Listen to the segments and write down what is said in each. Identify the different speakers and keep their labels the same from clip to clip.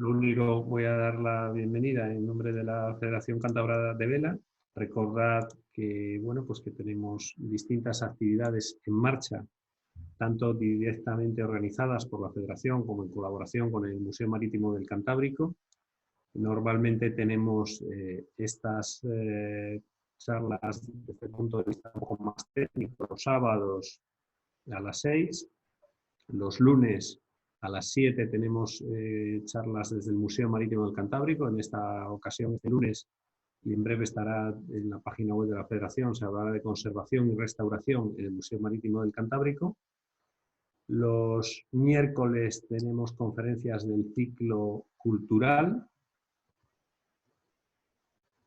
Speaker 1: lo único, voy a dar la bienvenida en nombre de la Federación Cántabra de Vela. Recordad que, bueno, pues que tenemos distintas actividades en marcha, tanto directamente organizadas por la Federación como en colaboración con el Museo Marítimo del Cantábrico. Normalmente tenemos estas charlas desde el punto de vista un poco más técnico los sábados a las 6. Los lunes a las 7 tenemos charlas desde el Museo Marítimo del Cantábrico. En esta ocasión, este lunes, y en breve estará en la página web de la Federación, se hablará de conservación y restauración en el Museo Marítimo del Cantábrico. Los miércoles tenemos conferencias del ciclo cultural.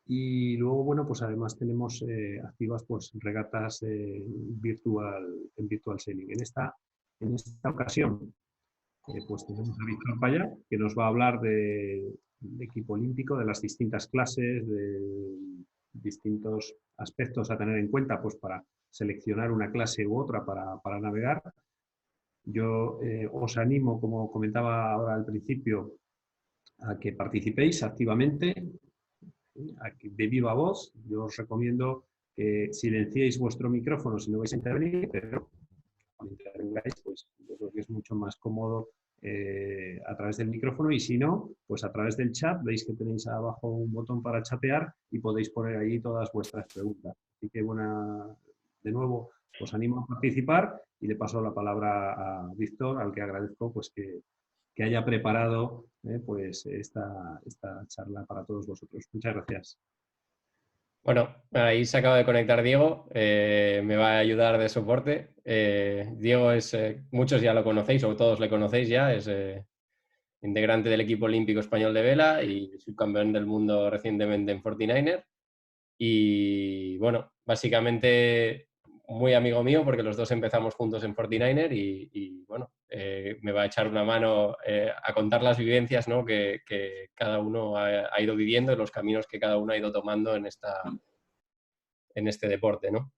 Speaker 1: Y luego, bueno, pues además tenemos activas pues regatas en virtual sailing. En esta ocasión, pues tenemos a Víctor Payá, que nos va a hablar del equipo olímpico, de las distintas clases, de distintos aspectos a tener en cuenta pues para seleccionar una clase u otra para navegar. Yo os animo, como comentaba ahora al principio, a que participéis activamente, de viva voz. Yo os recomiendo que silenciéis vuestro micrófono si no vais a intervenir, pero cuando intervengáis, pues yo creo que es mucho más cómodo a través del micrófono, y si no, pues a través del chat. Veis que tenéis abajo un botón para chatear y podéis poner ahí todas vuestras preguntas. Así que, de nuevo, os animo a participar y le paso la palabra a Víctor, al que agradezco pues que haya preparado pues esta charla para todos vosotros. Muchas gracias.
Speaker 2: Bueno, ahí se acaba de conectar Diego, me va a ayudar de soporte. Diego es, muchos ya lo conocéis, o todos le conocéis ya, es integrante del equipo olímpico español de vela y subcampeón del mundo recientemente en 49er. Y bueno, básicamente muy amigo mío porque los dos empezamos juntos en 49er y bueno, me va a echar una mano a contar las vivencias, ¿no?, que cada uno ha ido viviendo y los caminos que cada uno ha ido tomando en este deporte, ¿no?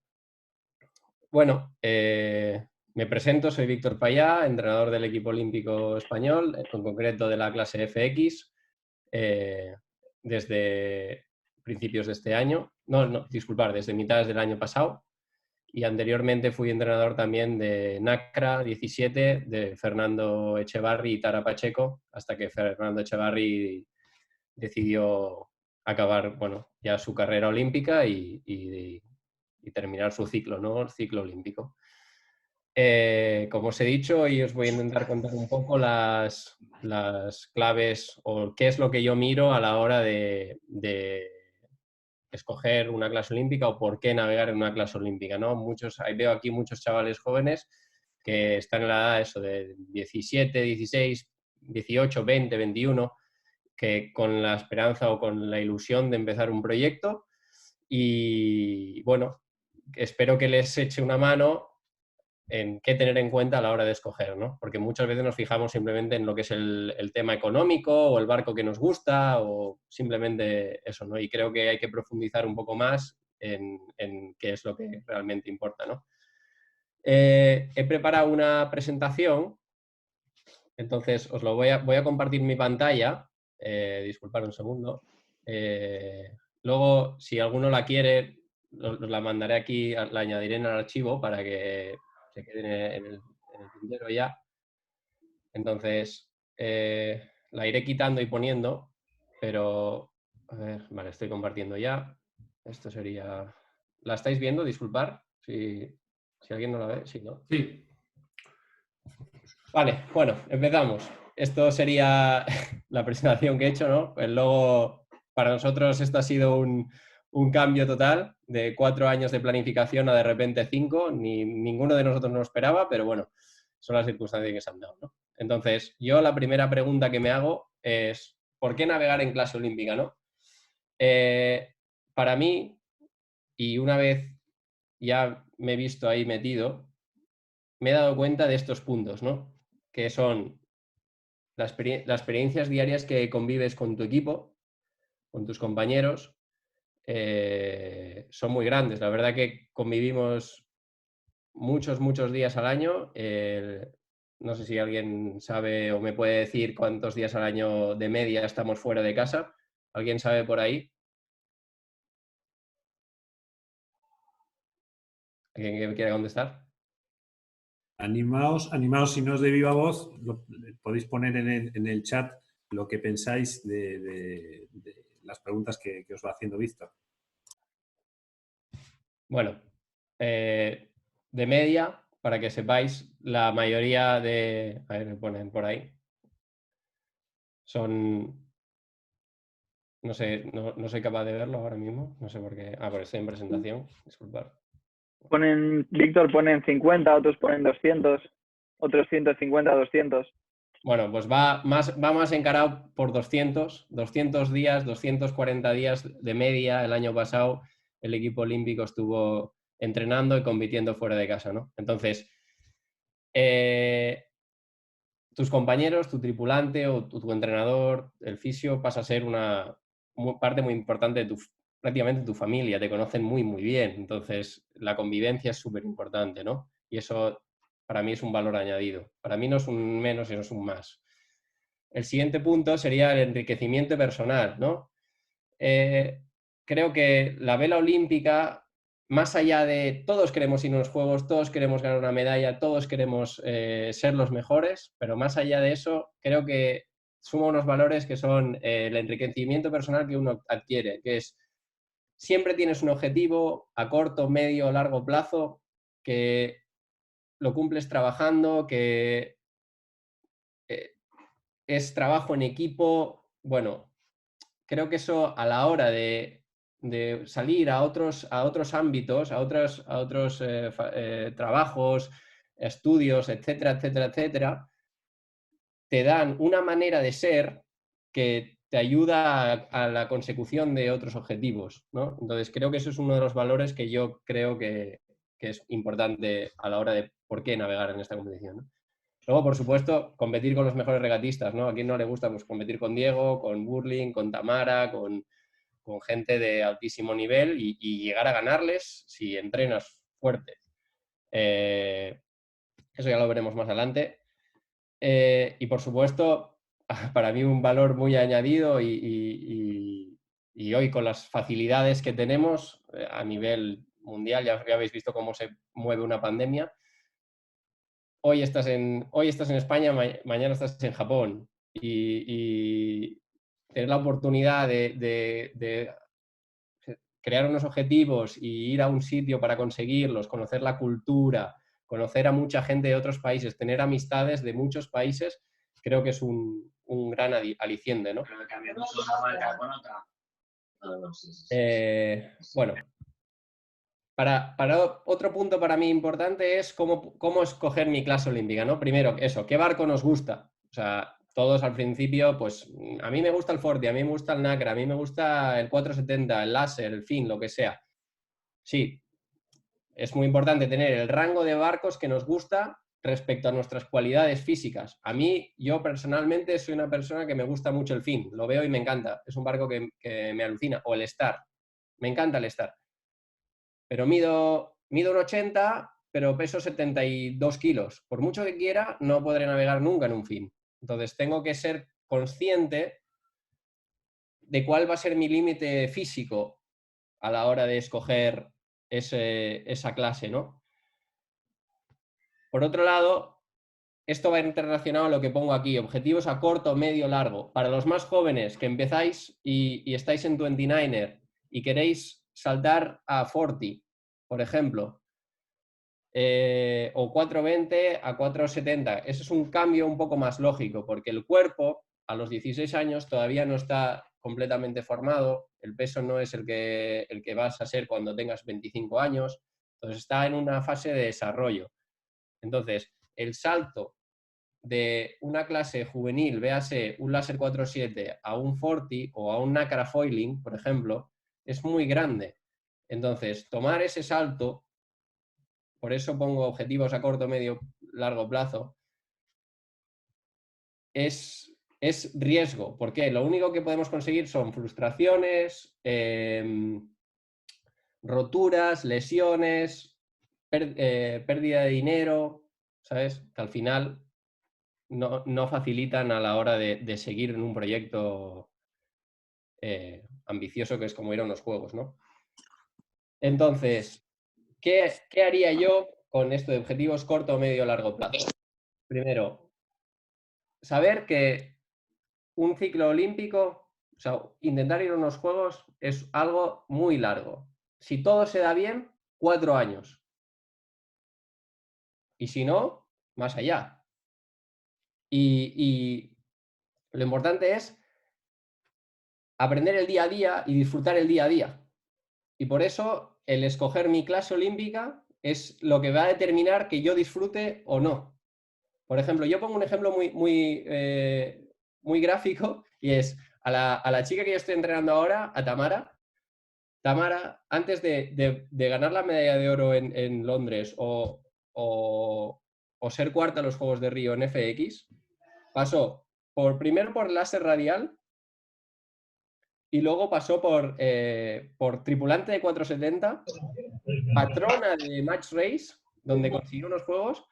Speaker 2: Bueno, me presento, soy Víctor Payá, entrenador del equipo olímpico español, en concreto de la clase FX, desde principios de este año, disculpar, desde mitades del año pasado, y anteriormente fui entrenador también de NACRA 17, de Fernando Echevarri y Tara Pacheco, hasta que Fernando Echevarri decidió acabar, bueno, ya su carrera olímpica y terminar su ciclo, ¿no?, el ciclo olímpico. Como os he dicho, hoy os voy a intentar contar un poco las claves o qué es lo que yo miro a la hora de escoger una clase olímpica o por qué navegar en una clase olímpica, ¿no? Veo aquí muchos chavales jóvenes que están en la edad eso de 17, 16, 18, 20, 21, que con la esperanza o con la ilusión de empezar un proyecto y, bueno, espero que les eche una mano en qué tener en cuenta a la hora de escoger, ¿no? Porque muchas veces nos fijamos simplemente en lo que es el tema económico o el barco que nos gusta o simplemente eso, ¿no? Y creo que hay que profundizar un poco más en qué es lo que realmente importa, ¿no? He preparado una presentación, entonces os lo voy a compartir mi pantalla. Disculpad un segundo. Luego, si alguno la quiere, os la mandaré aquí, la añadiré en el archivo para que se quede en el tintero ya. Entonces, la iré quitando y poniendo, pero, a ver, vale, estoy compartiendo ya. Esto sería... ¿La estáis viendo? Disculpad, si alguien no la ve, sí, ¿no?
Speaker 1: Sí.
Speaker 2: Vale, bueno, empezamos. Esto sería la presentación que he hecho, ¿no? Pues luego, para nosotros esto ha sido un cambio total, de 4 años de planificación a de repente 5. Ninguno de nosotros no lo esperaba, pero bueno, son las circunstancias que se han dado, ¿no? Entonces, yo la primera pregunta que me hago es, ¿por qué navegar en clase olímpica, no? Para mí, y una vez ya me he visto ahí metido, me he dado cuenta de estos puntos, ¿no? Que son las experiencias diarias que convives con tu equipo, con tus compañeros, son muy grandes. La verdad que convivimos muchos días al año. No sé si alguien sabe o me puede decir cuántos días al año de media estamos fuera de casa. ¿Alguien sabe por ahí? ¿Alguien que quiera contestar?
Speaker 1: Animaos, animaos, si no es de viva voz, podéis poner en el chat lo que pensáis de las preguntas que os va haciendo Víctor.
Speaker 2: Bueno, de media, para que sepáis, la mayoría de... A ver, me ponen por ahí. Son... No sé, no soy capaz de verlo ahora mismo. No sé por qué. Ah, porque estoy en presentación. Disculpad.
Speaker 3: Víctor ponen 50, otros ponen 200, otros 150, 200.
Speaker 2: Bueno, pues va más encarado por 200 días, 240 días de media. El año pasado el equipo olímpico estuvo entrenando y compitiendo fuera de casa, ¿no? Entonces, tus compañeros, tu tripulante o tu entrenador, el fisio, pasa a ser una parte muy importante de prácticamente tu familia, te conocen muy, muy bien. Entonces, la convivencia es súper importante, ¿no? Y eso para mí es un valor añadido. Para mí no es un menos, sino es un más. El siguiente punto sería el enriquecimiento personal, ¿no? Creo que la vela olímpica, más allá de todos queremos ir a los Juegos, todos queremos ganar una medalla, todos queremos ser los mejores, pero más allá de eso, creo que suma unos valores que son el enriquecimiento personal que uno adquiere, que es siempre tienes un objetivo a corto, medio, largo plazo, que lo cumples trabajando, que eh, es trabajo en equipo. Bueno, creo que eso a la hora de salir a otros ámbitos, a otros trabajos, estudios, etcétera, etcétera, etcétera, te dan una manera de ser que te ayuda a la consecución de otros objetivos, ¿no? Entonces, creo que eso es uno de los valores que yo creo que es importante a la hora de por qué navegar en esta competición, ¿no? Luego, por supuesto, competir con los mejores regatistas, ¿no? A quien no le gusta, pues competir con Diego, con Burling, con Tamara, con gente de altísimo nivel y llegar a ganarles si entrenas fuerte. Eso ya lo veremos más adelante. Y por supuesto, para mí un valor muy añadido y hoy con las facilidades que tenemos a nivel mundial, ya habéis visto cómo se mueve una pandemia. Hoy estás en España, mañana estás en Japón y tener la oportunidad de crear unos objetivos y ir a un sitio para conseguirlos, conocer la cultura, conocer a mucha gente de otros países, tener amistades de muchos países, creo que es un gran aliciente, ¿no? Bueno, otro punto para mí importante es cómo escoger mi clase olímpica, ¿no? Primero, eso, ¿qué barco nos gusta? O sea, todos al principio, pues a mí me gusta el Forti, a mí me gusta el Nacra, a mí me gusta el 470, el Láser, el Fin, lo que sea. Sí, es muy importante tener el rango de barcos que nos gusta respecto a nuestras cualidades físicas. A mí, yo personalmente soy una persona que me gusta mucho el Fin, lo veo y me encanta, es un barco que me alucina, o el Star, me encanta el Star. Pero mido un 80, pero peso 72 kilos. Por mucho que quiera, no podré navegar nunca en un Fin. Entonces tengo que ser consciente de cuál va a ser mi límite físico a la hora de escoger esa clase, ¿no? Por otro lado, esto va relacionado a lo que pongo aquí, objetivos a corto, medio, largo. Para los más jóvenes que empezáis y estáis en 29er y queréis saltar a 40, por ejemplo, o 420 a 470. Eso es un cambio un poco más lógico, porque el cuerpo a los 16 años todavía no está completamente formado, el peso no es el que vas a ser cuando tengas 25 años, entonces está en una fase de desarrollo. Entonces, el salto de una clase juvenil, véase un Láser 4.7 a un 40 o a un Nacra Foiling, por ejemplo, es muy grande. Entonces, tomar ese salto, por eso pongo objetivos a corto, medio, largo plazo, es riesgo. ¿Por qué? Lo único que podemos conseguir son frustraciones, roturas, lesiones, pérdida de dinero, ¿sabes? Que al final no facilitan a la hora de seguir en un proyecto ambicioso que es como ir a unos juegos, ¿no? Entonces, ¿qué haría yo con esto de objetivos corto, medio, largo plazo? Primero, saber que un ciclo olímpico, o sea, intentar ir a unos juegos es algo muy largo. Si todo se da bien, 4 años. Y si no, más allá. Y lo importante es aprender el día a día y disfrutar el día a día. Y por eso el escoger mi clase olímpica es lo que va a determinar que yo disfrute o no. Por ejemplo, yo pongo un ejemplo muy gráfico y es a la chica que yo estoy entrenando ahora, a Tamara. Tamara, antes de ganar la medalla de oro en Londres o ser cuarta en los Juegos de Río en FX, pasó primero por láser radial y luego pasó por tripulante de 470, patrona de Match Race, donde consiguió unos juegos,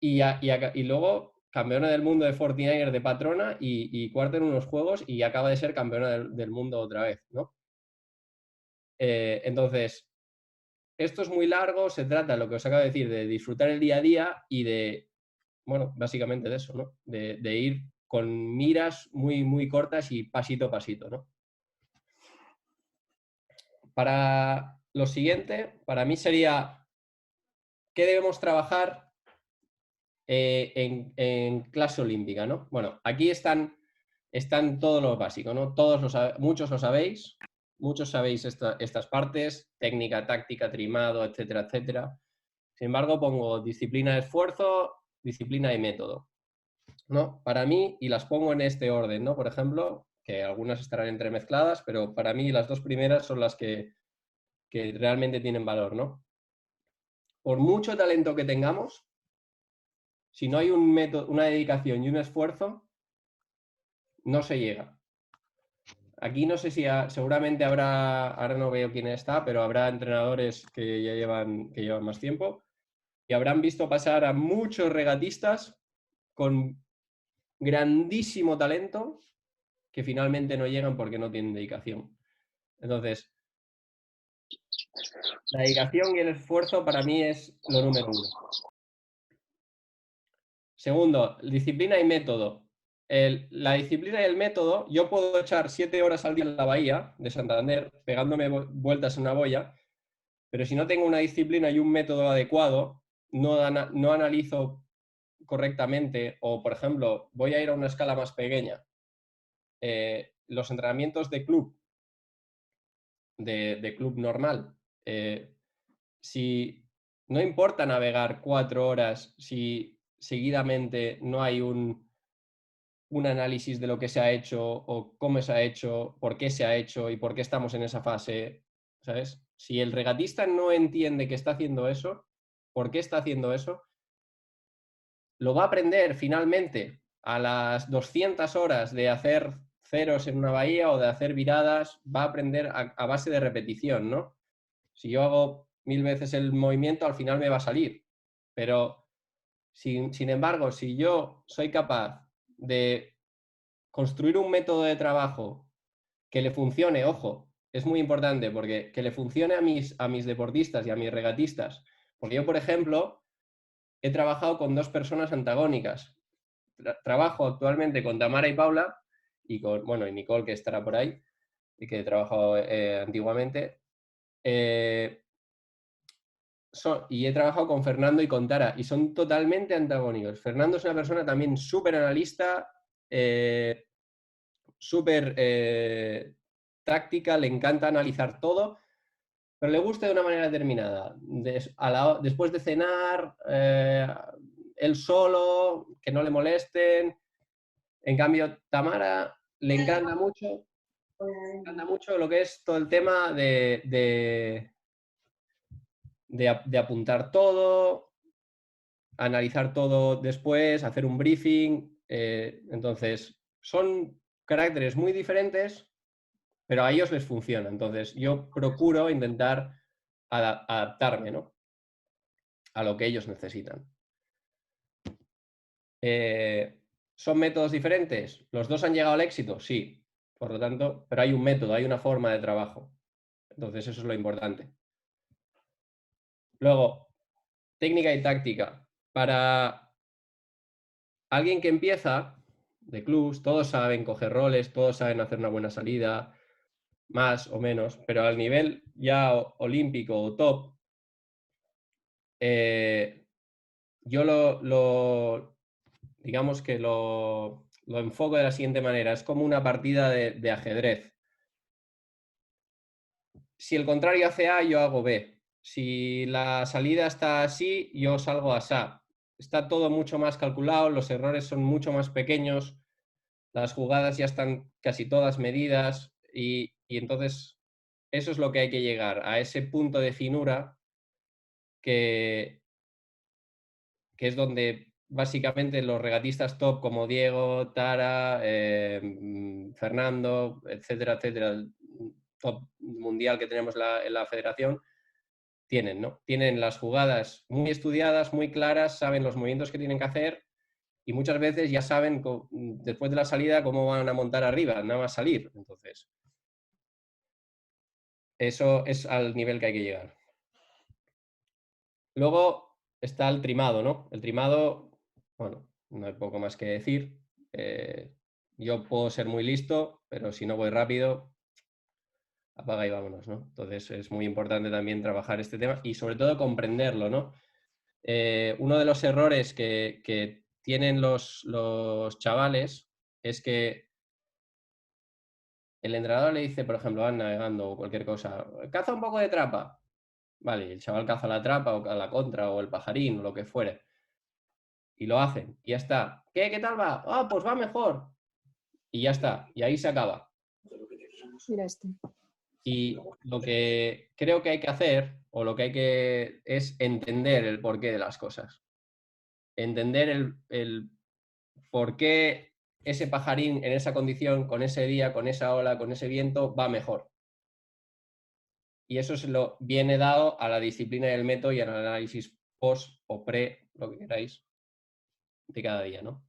Speaker 2: y luego campeona del mundo de 49er de patrona y cuarta en unos juegos y acaba de ser campeona del mundo otra vez, ¿no? Entonces, esto es muy largo, se trata, lo que os acabo de decir, de disfrutar el día a día y de, bueno, básicamente de eso, ¿no? De ir con miras muy cortas y pasito a pasito, ¿no? Para lo siguiente, para mí sería, ¿qué debemos trabajar en clase olímpica, ¿no? Bueno, aquí están todos los básicos, ¿no? Muchos lo sabéis, muchos sabéis estas partes, técnica, táctica, trimado, etcétera, etcétera. Sin embargo, pongo disciplina de esfuerzo, disciplina y método, ¿no? Para mí, y las pongo en este orden, ¿no? Por ejemplo, que algunas estarán entremezcladas, pero para mí las dos primeras son las que realmente tienen valor, ¿no? Por mucho talento que tengamos, si no hay un método, una dedicación y un esfuerzo, no se llega. Aquí no sé si seguramente habrá, ahora no veo quién está, pero habrá entrenadores que ya llevan más tiempo y habrán visto pasar a muchos regatistas con grandísimo talento que finalmente no llegan porque no tienen dedicación. Entonces, la dedicación y el esfuerzo para mí es lo número uno. Segundo, disciplina y método. La disciplina y el método, yo puedo echar 7 horas al día en la bahía de Santander pegándome vueltas en una boya, pero si no tengo una disciplina y un método adecuado, no analizo correctamente o, por ejemplo, voy a ir a una escala más pequeña. Los entrenamientos de club, de club normal, si no importa navegar 4 horas si seguidamente no hay un análisis de lo que se ha hecho o cómo se ha hecho, por qué se ha hecho y por qué estamos en esa fase, ¿sabes? Si el regatista no entiende que está haciendo eso, por qué está haciendo eso, lo va a aprender finalmente a las 200 horas de hacer ceros en una bahía o de hacer viradas, va a aprender a base de repetición, ¿no? Si yo hago 1000 veces el movimiento, al final me va a salir. Pero, sin embargo, si yo soy capaz de construir un método de trabajo que le funcione, ojo, es muy importante porque que le funcione a mis deportistas y a mis regatistas. Porque yo, por ejemplo, he trabajado con 2 personas antagónicas. Trabajo actualmente con Tamara y Paula y con, bueno, y Nicole, que estará por ahí, y que he trabajado antiguamente. Y he trabajado con Fernando y con Tara, y son totalmente antagónicos. Fernando es una persona también súper analista, súper táctica, le encanta analizar todo, pero le gusta de una manera determinada. Después de cenar, él solo, que no le molesten. En cambio, Tamara le encanta mucho lo que es todo el tema de apuntar todo, analizar todo después, hacer un briefing. Entonces, son caracteres muy diferentes, pero a ellos les funciona. Entonces, yo procuro intentar adaptarme, ¿no?, a lo que ellos necesitan. ¿Son métodos diferentes? ¿Los dos han llegado al éxito? Sí. Por lo tanto, pero hay un método, hay una forma de trabajo. Entonces, eso es lo importante. Luego, técnica y táctica. Para alguien que empieza de clubs, todos saben coger roles, todos saben hacer una buena salida, más o menos, pero al nivel ya olímpico o top, yo digamos que lo enfoco de la siguiente manera. Es como una partida de ajedrez. Si el contrario hace A, yo hago B. Si la salida está así, yo salgo así. Está todo mucho más calculado, los errores son mucho más pequeños, las jugadas ya están casi todas medidas y entonces eso es lo que hay que llegar, a ese punto de finura que es donde básicamente los regatistas top como Diego, Tara, Fernando, etcétera, etcétera, el top mundial que tenemos en la federación, tienen, ¿no? Tienen las jugadas muy estudiadas, muy claras, saben los movimientos que tienen que hacer y muchas veces ya saben después de la salida cómo van a montar arriba, nada más salir. Entonces, eso es al nivel que hay que llegar. Luego está el trimado, ¿no? El trimado, bueno, no hay poco más que decir. Yo puedo ser muy listo, pero si no voy rápido, apaga y vámonos, ¿no? Entonces es muy importante también trabajar este tema y sobre todo comprenderlo, ¿no? Uno de los errores que tienen los chavales es que el entrenador le dice, por ejemplo, van navegando o cualquier cosa, caza un poco de trapa. Vale, el chaval caza la trapa o la contra o el pajarín o lo que fuere. Y lo hacen, y ya está. ¿Qué tal va? Ah, pues va mejor. Y ya está, y ahí se acaba.
Speaker 4: Mira este.
Speaker 2: Y lo que creo que hay que hacer, o lo que hay que es entender el porqué de las cosas. Entender el por qué ese pajarín en esa condición, con ese día, con esa ola, con ese viento, va mejor. Y eso se lo viene dado a la disciplina del método y al análisis post o pre, lo que queráis, de cada día, ¿no?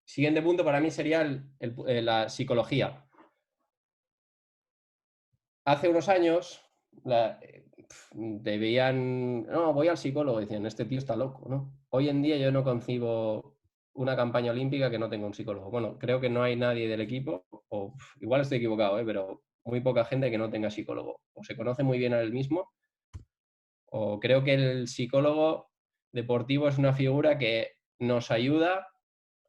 Speaker 2: Siguiente punto para mí sería la psicología. Hace unos años te veían, no, voy al psicólogo, decían, este tío está loco, ¿no? Hoy en día yo no concibo una campaña olímpica que no tenga un psicólogo. Bueno, creo que no hay nadie del equipo, o igual estoy equivocado, pero muy poca gente que no tenga psicólogo. O se conoce muy bien a él mismo, o creo que el psicólogo deportivo es una figura que nos ayuda,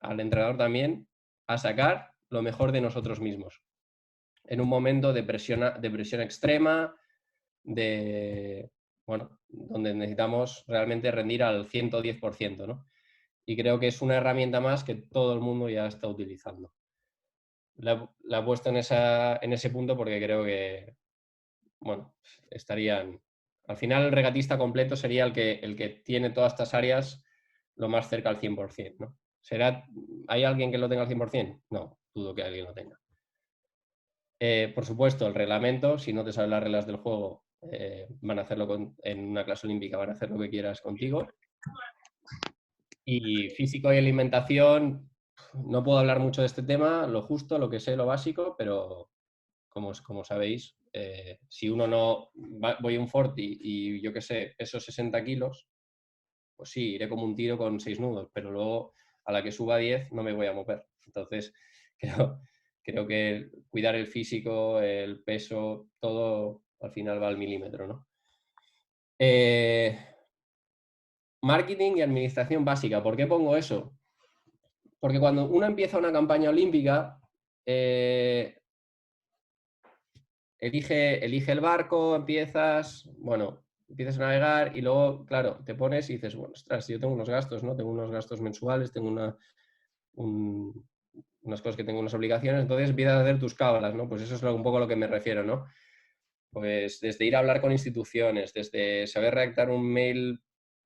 Speaker 2: al entrenador también, a sacar lo mejor de nosotros mismos. En un momento de presión extrema, bueno, donde necesitamos realmente rendir al 110%, ¿no? Y creo que es una herramienta más que todo el mundo ya está utilizando. La he puesto en ese punto porque creo que, bueno, estarían... Al final el regatista completo sería el que tiene todas estas áreas lo más cerca al 100%, ¿no? ¿Hay alguien que lo tenga al 100%? No, dudo que alguien lo tenga. Por supuesto, el reglamento, si no te sabes las reglas del juego, van a hacerlo en una clase olímpica, van a hacer lo que quieras contigo. Y físico y alimentación, no puedo hablar mucho de este tema, lo justo, lo que sé, lo básico, pero como sabéis, si uno no voy a un forti y yo qué sé, peso 60 kilos, pues sí, iré como un tiro con 6 nudos, pero luego a la que suba 10 no me voy a mover. Entonces, creo que cuidar el físico, el peso, todo al final va al milímetro, ¿no? Marketing y administración básica. ¿Por qué pongo eso? Porque cuando uno empieza una campaña olímpica, elige el barco, empiezas a navegar y luego, claro, te pones y dices, bueno, ostras, yo tengo unos gastos, ¿no? Tengo unos gastos mensuales, tengo unas cosas que tengo unas obligaciones, entonces empiezas a hacer tus cábalas, ¿no? Pues eso es un poco a lo que me refiero, ¿no? Pues desde ir a hablar con instituciones, desde saber redactar un mail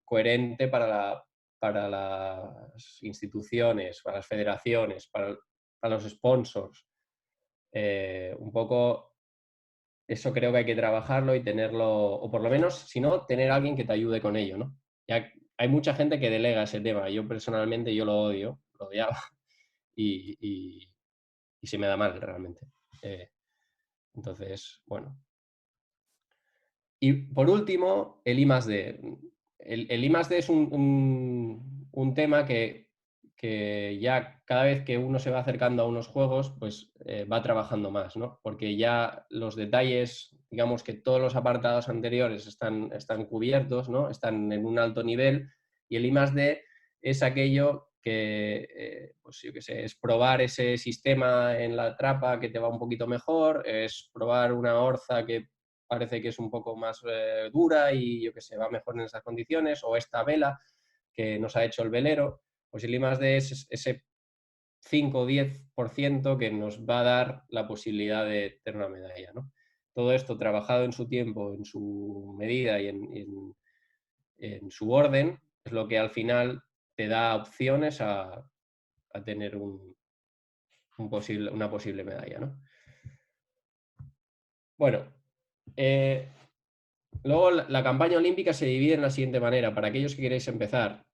Speaker 2: coherente para las instituciones, para las federaciones, para los sponsors. Un poco eso creo que hay que trabajarlo y tenerlo, o por lo menos, si no, tener a alguien que te ayude con ello, ¿no? Ya hay mucha gente que delega ese tema. Yo personalmente yo lo odio, lo odiaba y se me da mal realmente. Entonces, bueno. Y por último, el I+D. El I+D es un tema que ya cada vez que uno se va acercando a unos juegos, pues va trabajando más, ¿no? Porque ya los detalles, digamos que todos los apartados anteriores están cubiertos, ¿no? Están en un alto nivel, y el I+D es aquello que, pues yo qué sé, es probar ese sistema en la trapa que te va un poquito mejor, es probar una orza que parece que es un poco más dura y yo qué sé, va mejor en esas condiciones, o esta vela que nos ha hecho el velero. Pues el I+D es ese 5 o 10% que nos va a dar la posibilidad de tener una medalla, ¿no? Todo esto trabajado en su tiempo, en su medida y en su orden, es lo que al final te da opciones a tener una posible medalla, ¿no? Bueno, luego la campaña olímpica se divide en la siguiente manera. Para aquellos que queréis empezar,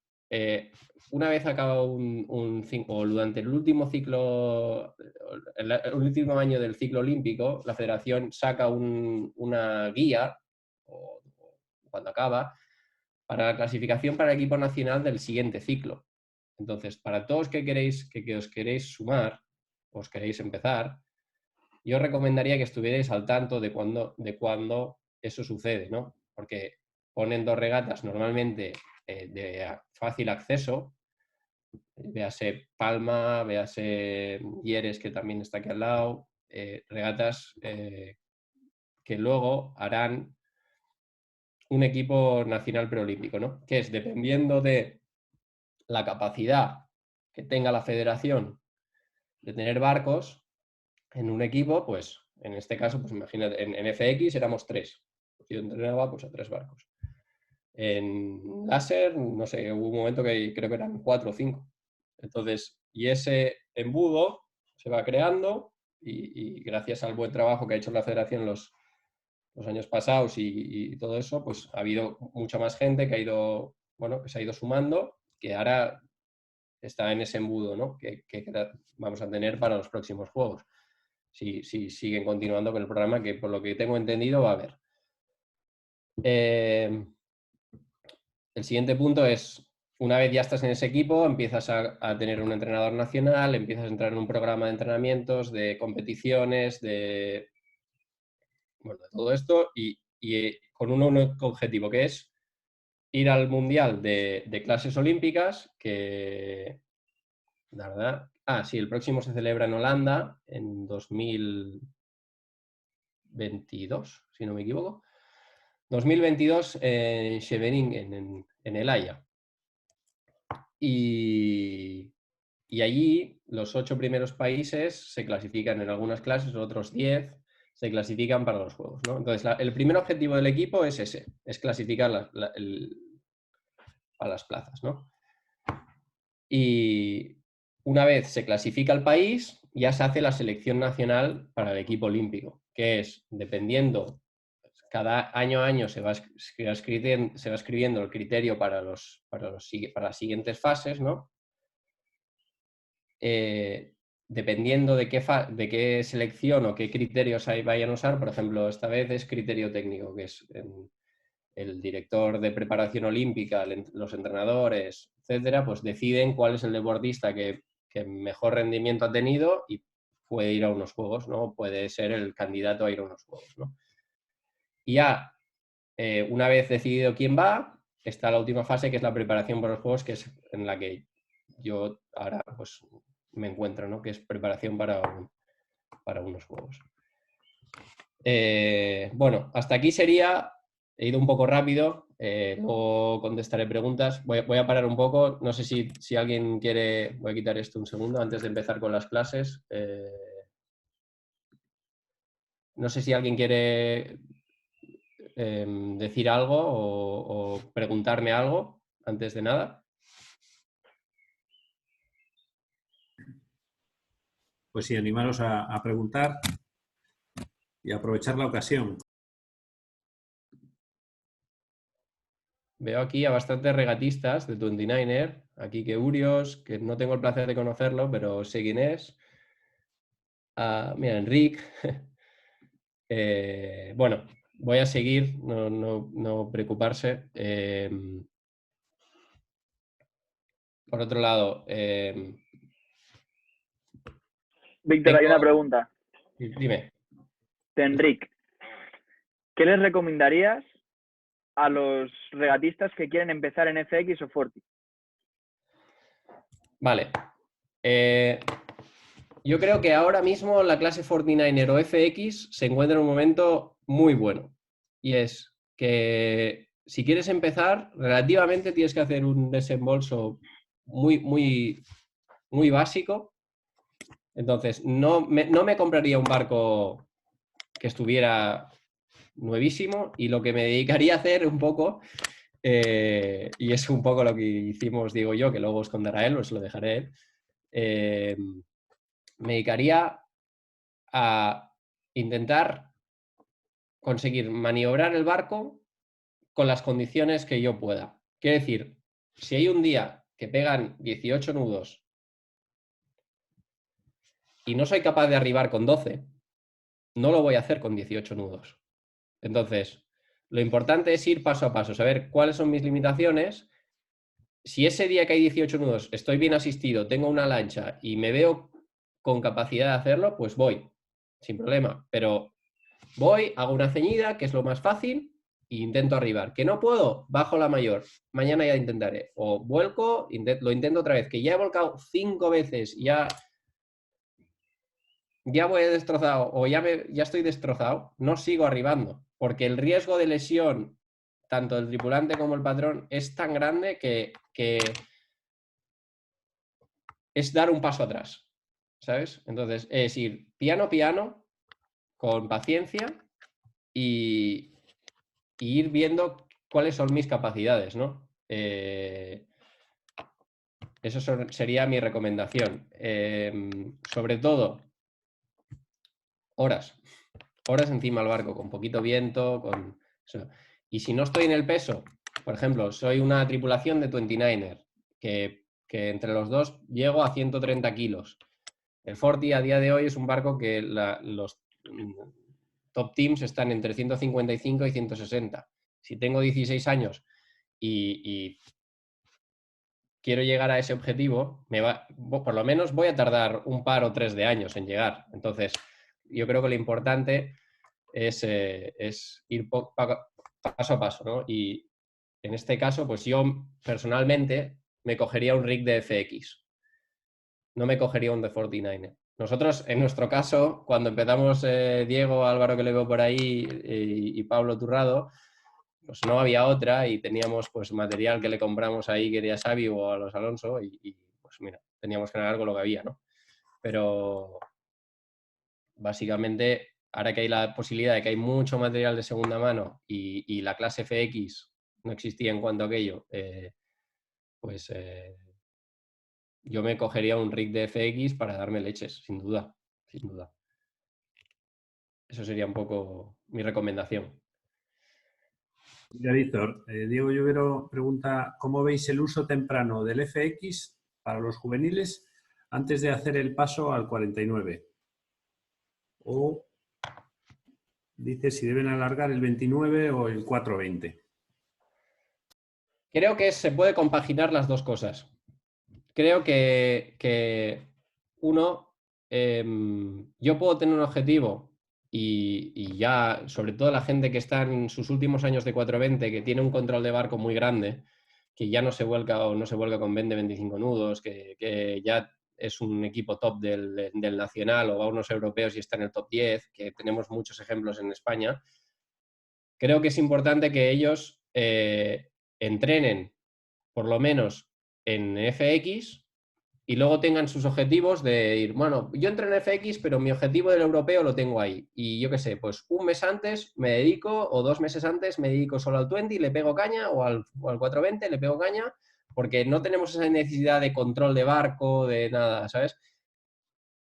Speaker 2: una vez acabado o durante el último ciclo, el último año del ciclo olímpico, la federación saca una guía, o cuando acaba, para la clasificación para el equipo nacional del siguiente ciclo. Entonces, para todos que os queréis sumar, os queréis empezar, yo os recomendaría que estuvierais al tanto de cuándo eso sucede, ¿no? Porque ponen 2 regatas normalmente de fácil acceso, véase Palma, véase Hieres, que también está aquí al lado, regatas que luego harán un equipo nacional preolímpico, ¿no? Que es, dependiendo de la capacidad que tenga la federación de tener barcos en un equipo, pues en este caso, pues imagínate, en FX éramos 3. Yo entrenaba pues a 3 barcos. En láser, no sé, hubo un momento que creo que eran 4 o 5. Entonces, y ese embudo se va creando y gracias al buen trabajo que ha hecho la federación los años pasados y todo eso, pues ha habido mucha más gente que ha ido, bueno, que se ha ido sumando, que ahora está en ese embudo, ¿no? que vamos a tener para los próximos juegos. Si siguen continuando con el programa, que por lo que tengo entendido va a haber. El siguiente punto es, una vez ya estás en ese equipo, empiezas a tener un entrenador nacional, empiezas a entrar en un programa de entrenamientos, de competiciones, de todo esto, y con un único objetivo, que es ir al Mundial de clases olímpicas, que la verdad... sí, el próximo se celebra en Holanda en 2022, si no me equivoco. 2022 en Scheveningen, en El Haya. Y allí los 8 primeros países se clasifican en algunas clases, otros 10 se clasifican para los Juegos, ¿no? Entonces, el primer objetivo del equipo es ese, es clasificar a las plazas, ¿no? Y una vez se clasifica el país, ya se hace la selección nacional para el equipo olímpico, que es, dependiendo, cada año a año se va escribiendo el criterio para las siguientes fases, ¿no? Dependiendo de qué selección o qué criterios vayan a usar, por ejemplo, esta vez es criterio técnico, que es el director de preparación olímpica, los entrenadores, etcétera, pues deciden cuál es el deportista que mejor rendimiento ha tenido y puede ir a unos juegos, ¿no? Puede ser el candidato a ir a unos juegos, ¿no? Y ya, una vez decidido quién va, está la última fase, que es la preparación para los juegos, que es en la que yo ahora pues me encuentro, ¿no? Que es preparación para unos juegos. Bueno, hasta aquí sería... He ido un poco rápido, luego contestaré preguntas. Voy a parar un poco. No sé si alguien quiere... Voy a quitar esto un segundo antes de empezar con las clases. No sé si alguien quiere decir algo o preguntarme algo antes de nada.
Speaker 1: Pues sí, animaros a preguntar y aprovechar la ocasión.
Speaker 2: veo aquí a bastantes regatistas de 29er. Aquí que Urios, que no tengo el placer de conocerlo, pero sé quién es. Mira, Enric. Bueno, voy a seguir, no preocuparse. Por otro lado,
Speaker 3: Víctor, hay una pregunta.
Speaker 2: Dime.
Speaker 3: De Enric. ¿Qué les recomendarías a los regatistas que quieren empezar en FX o Forti?
Speaker 2: Vale. Yo creo que ahora mismo la clase 49er o FX se encuentra en un momento muy bueno. Y es que si quieres empezar, relativamente tienes que hacer un desembolso muy básico. Entonces, no me compraría un barco que estuviera nuevísimo, y lo que me dedicaría a hacer un poco, y es un poco lo que hicimos, digo yo, que luego os contará él, os lo dejaré él, me dedicaría a intentar conseguir maniobrar el barco con las condiciones que yo pueda. Quiero decir, si hay un día que pegan 18 nudos y no soy capaz de arribar con 12, no lo voy a hacer con 18 nudos. Entonces, lo importante es ir paso a paso, saber cuáles son mis limitaciones. Si ese día que hay 18 nudos estoy bien asistido, tengo una lancha y me veo con capacidad de hacerlo, pues voy, sin problema. Pero voy, hago una ceñida, que es lo más fácil, e intento arribar. ¿Que no puedo? Bajo la mayor. Mañana ya intentaré. O vuelco, lo intento otra vez. Que ya he volcado 5 veces, ya voy destrozado o ya estoy destrozado, no sigo arribando. Porque el riesgo de lesión, tanto del tripulante como el patrón, es tan grande que es dar un paso atrás, ¿sabes? Entonces, es ir piano, con paciencia y ir viendo cuáles son mis capacidades, ¿no? Eso sería mi recomendación. Sobre todo, horas encima del barco, con poquito viento, con eso. Y si no estoy en el peso, por ejemplo, soy una tripulación de 29er, que entre los dos llego a 130 kilos. El Forti a día de hoy es un barco que los top teams están entre 155 y 160. Si tengo 16 años y quiero llegar a ese objetivo, por lo menos voy a tardar un par o 3 de años en llegar. Entonces, yo creo que lo importante es ir paso a paso, ¿no? Y en este caso, pues yo personalmente me cogería un rig de FX. No me cogería un de 49er. Nosotros, en nuestro caso, cuando empezamos, Diego, Álvaro, que le veo por ahí, y Pablo Turrado, pues no había otra y teníamos pues material que le compramos ahí, que era Xavi o a los Alonso, y pues mira, teníamos que navegar con lo que había, ¿no? Pero básicamente, ahora que hay la posibilidad de que hay mucho material de segunda mano y la clase FX no existía en cuanto a aquello, pues yo me cogería un rig de FX para darme leches, sin duda, sin duda. Eso sería un poco mi recomendación.
Speaker 1: Mira, Víctor, Diego Llovero pregunta, ¿cómo veis el uso temprano del FX para los juveniles antes de hacer el paso al 49? O dice si deben alargar el 29 o el 420.
Speaker 2: Creo que se puede compaginar las dos cosas. Creo que uno, yo puedo tener un objetivo y ya, sobre todo la gente que está en sus últimos años de 420, que tiene un control de barco muy grande, que ya no se vuelca o no se vuelca con 20-25 nudos, que ya es un equipo top del nacional o va a unos europeos y está en el top 10, que tenemos muchos ejemplos en España. Creo que es importante que ellos entrenen por lo menos en FX y luego tengan sus objetivos de ir, bueno, yo entro en FX, pero mi objetivo del europeo lo tengo ahí. Y yo qué sé, pues un mes antes me dedico, o 2 meses antes me dedico solo al 20 y le pego caña, o al 420 le pego caña, porque no tenemos esa necesidad de control de barco, de nada, ¿sabes?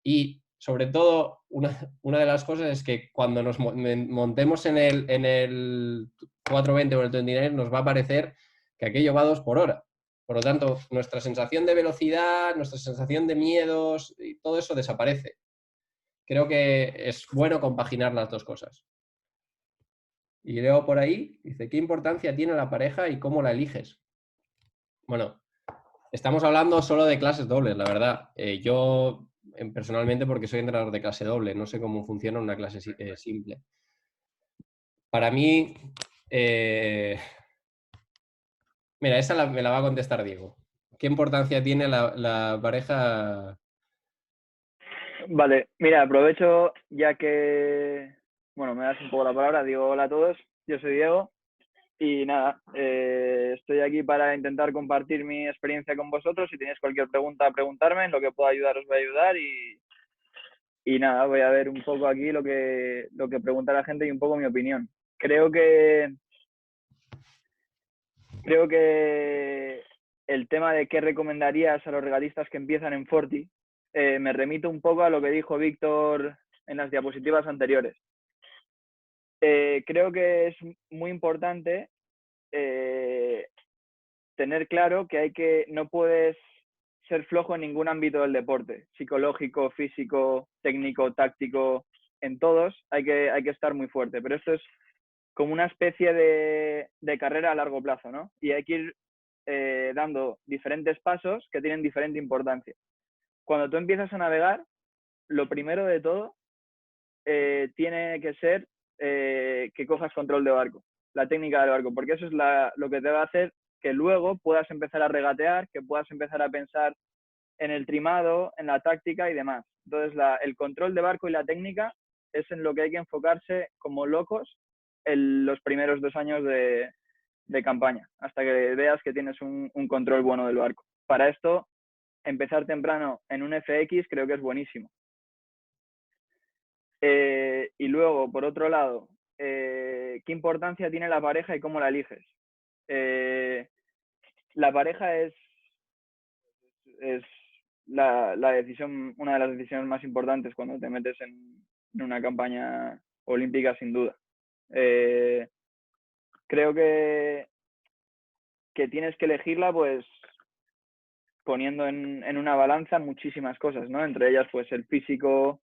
Speaker 2: Y sobre todo, una de las cosas es que cuando nos montemos en el 420 o el 29 nos va a parecer que aquello va a 2 por hora. Por lo tanto, nuestra sensación de velocidad, nuestra sensación de miedos, y todo eso desaparece. Creo que es bueno compaginar las dos cosas. Y leo por ahí, dice, ¿qué importancia tiene la pareja y cómo la eliges? Bueno, estamos hablando solo de clases dobles, la verdad. Yo, personalmente, porque soy entrenador de clase doble, no sé cómo funciona una clase simple. Para mí, mira, esta me la va a contestar Diego. ¿Qué importancia tiene la pareja?
Speaker 3: Vale, mira, aprovecho ya que, bueno, me das un poco la palabra. Digo hola a todos, yo soy Diego y nada, estoy aquí para intentar compartir mi experiencia con vosotros. Si tenéis cualquier pregunta, preguntarme, en lo que pueda ayudar os voy a ayudar y nada, voy a ver un poco aquí lo que pregunta la gente y un poco mi opinión. Creo que el tema de qué recomendarías a los regatistas que empiezan en Forti me remito un poco a lo que dijo Víctor en las diapositivas anteriores. Creo que es muy importante tener claro que no puedes ser flojo en ningún ámbito del deporte, psicológico, físico, técnico, táctico, en todos hay que estar muy fuerte, pero esto es como una especie de carrera a largo plazo, ¿no? Y hay que ir dando diferentes pasos que tienen diferente importancia. Cuando tú empiezas a navegar, lo primero de todo tiene que ser que cojas control de barco, la técnica del barco, porque eso es lo que te va a hacer que luego puedas empezar a regatear, que puedas empezar a pensar en el trimado, en la táctica y demás. Entonces, el control de barco y la técnica es en lo que hay que enfocarse como locos en los primeros 2 años de campaña, hasta que veas que tienes un control bueno del barco. Para esto, empezar temprano en un FX creo que es buenísimo. Y luego, por otro lado, ¿qué importancia tiene la pareja y cómo la eliges? La pareja es la decisión, una de las decisiones más importantes cuando te metes en una campaña olímpica, sin duda. Creo que tienes que elegirla, pues, poniendo en una balanza muchísimas cosas, ¿no? Entre ellas, pues, el físico,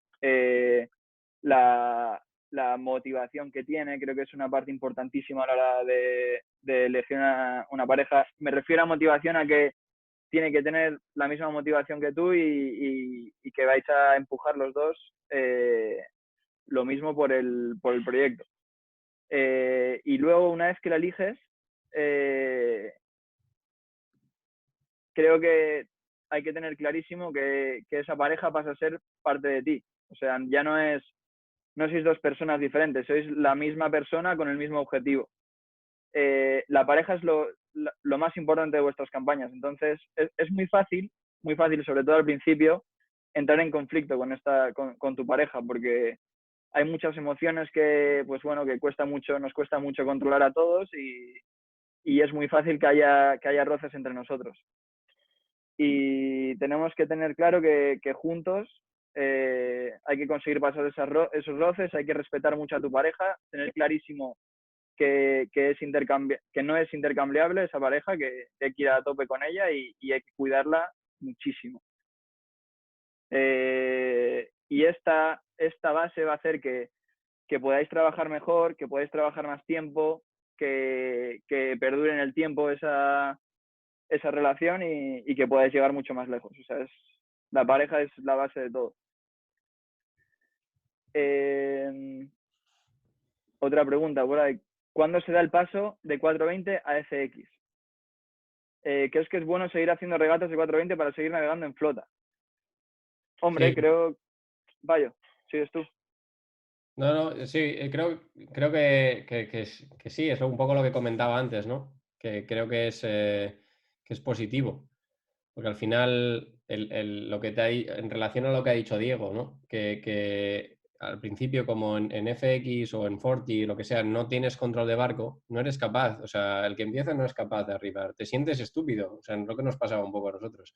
Speaker 3: la motivación que tiene, creo que es una parte importantísima a la hora de elegir una pareja. Me refiero a motivación a que tiene que tener la misma motivación que tú y que vais a empujar los dos lo mismo por el proyecto. Y luego, una vez que la eliges, creo que hay que tener clarísimo que esa pareja pasa a ser parte de ti. O sea, ya no sois 2 personas diferentes, sois la misma persona con el mismo objetivo. La pareja es lo más importante de vuestras campañas. Entonces, es muy fácil, sobre todo al principio, entrar en conflicto con tu pareja, porque hay muchas emociones que, pues bueno, nos cuesta mucho controlar a todos y es muy fácil que haya roces entre nosotros. Y tenemos que tener claro que juntos hay que conseguir pasar esos roces, hay que respetar mucho a tu pareja, tener clarísimo que no es intercambiable esa pareja, que hay que ir a tope con ella y hay que cuidarla muchísimo. Y esta base va a hacer que podáis trabajar mejor, que podáis trabajar más tiempo, que perdure en el tiempo esa relación y que podáis llegar mucho más lejos. O sea, la pareja es la base de todo. Otra pregunta por ahí. ¿Cuándo se da el paso de 420 a FX? ¿Crees que es bueno seguir haciendo regatas de 420 para seguir navegando en flota? Hombre,
Speaker 2: Sí.
Speaker 3: Vaya, sigues tú.
Speaker 2: No, sí, creo que sí, es un poco lo que comentaba antes, ¿no? Que creo que es positivo. Porque al final, lo que en relación a lo que ha dicho Diego, ¿no? Que al principio, como en FX o en Forti, lo que sea, no tienes control de barco, no eres capaz. O sea, el que empieza no es capaz de arribar. Te sientes estúpido. O sea, es lo que nos pasaba un poco a nosotros.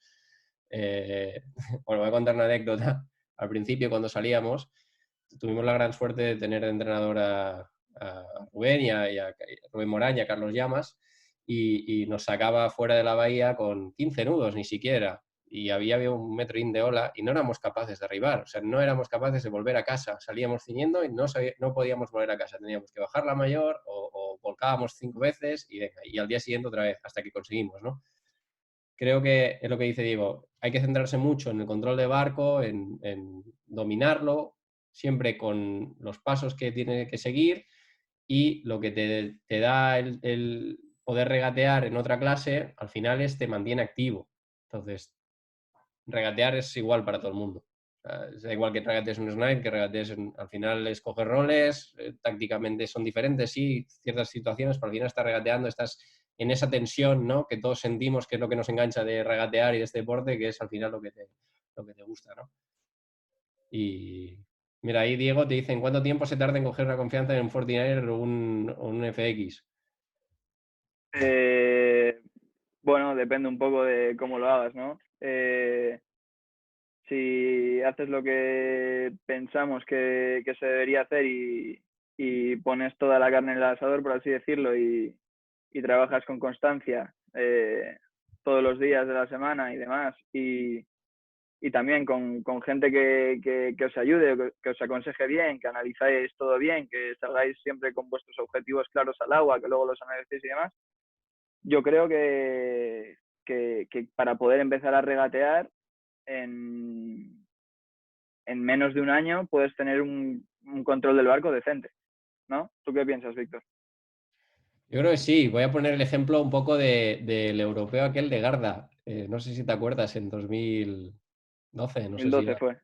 Speaker 2: Bueno, voy a contar una anécdota. Al principio, cuando salíamos, tuvimos la gran suerte de tener de entrenador a Rubén y a Rubén Morán y a Carlos Llamas. y nos sacaba fuera de la bahía con 15 nudos, ni siquiera. Y había 1 metro de ola y no éramos capaces de arribar, o sea, no éramos capaces de volver a casa. Salíamos ciñendo y no podíamos volver a casa. Teníamos que bajar la mayor o volcábamos 5 veces y venga, y al día siguiente otra vez, hasta que conseguimos, ¿no? Creo que es lo que dice Diego, hay que centrarse mucho en el control de barco, en dominarlo, siempre con los pasos que tiene que seguir, y lo que te da el poder regatear en otra clase, al final te mantiene activo. Entonces, regatear es igual para todo el mundo. Es igual que regatees un snipe, que regatees al final es coger roles, tácticamente son diferentes, sí, ciertas situaciones, pero al final estás regateando, estás en esa tensión, ¿no? Que todos sentimos que es lo que nos engancha de regatear y de este deporte, que es al final lo que te gusta, ¿no? Y mira, ahí Diego te dice, ¿en cuánto tiempo se tarda en coger una confianza en un 49er o un FX?
Speaker 3: Bueno, depende un poco de cómo lo hagas, ¿no? Si haces lo que pensamos que se debería hacer y pones toda la carne en el asador, por así decirlo, y trabajas con constancia todos los días de la semana y demás, y también con gente que os ayude, que os aconseje bien, que analizáis todo bien, que salgáis siempre con vuestros objetivos claros al agua, que luego los analicéis y demás, yo creo que para poder empezar a regatear en menos de un año puedes tener un control del barco decente, ¿no? ¿Tú qué piensas, Víctor?
Speaker 2: Yo creo que sí. Voy a poner el ejemplo un poco del europeo aquel de Garda. No sé si te acuerdas, en 2012, no sé si
Speaker 3: 2012
Speaker 2: era.
Speaker 3: fue.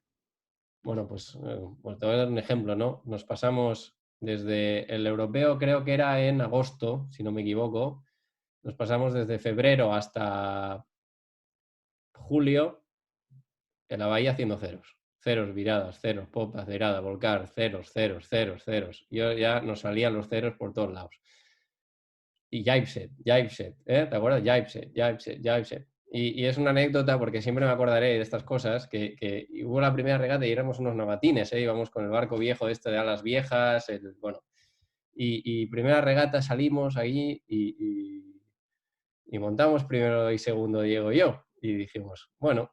Speaker 2: Bueno, pues te voy a dar un ejemplo, ¿no? Nos pasamos desde el europeo, creo que era en agosto, si no me equivoco. Nos pasamos desde febrero hasta julio en la bahía haciendo ceros. Ceros, viradas, ceros, popas, virada, volcar, ceros, ceros, ceros, ceros. Yo ya nos salían los ceros por todos lados. Y Jibset, ¿eh? ¿Te acuerdas? Jibset. Y es una anécdota porque siempre me acordaré de estas cosas, que hubo la primera regata y éramos unos novatines, ¿eh? Íbamos con el barco viejo de alas viejas, bueno. Y primera regata salimos ahí y montamos primero y segundo Diego y yo. Y dijimos, bueno,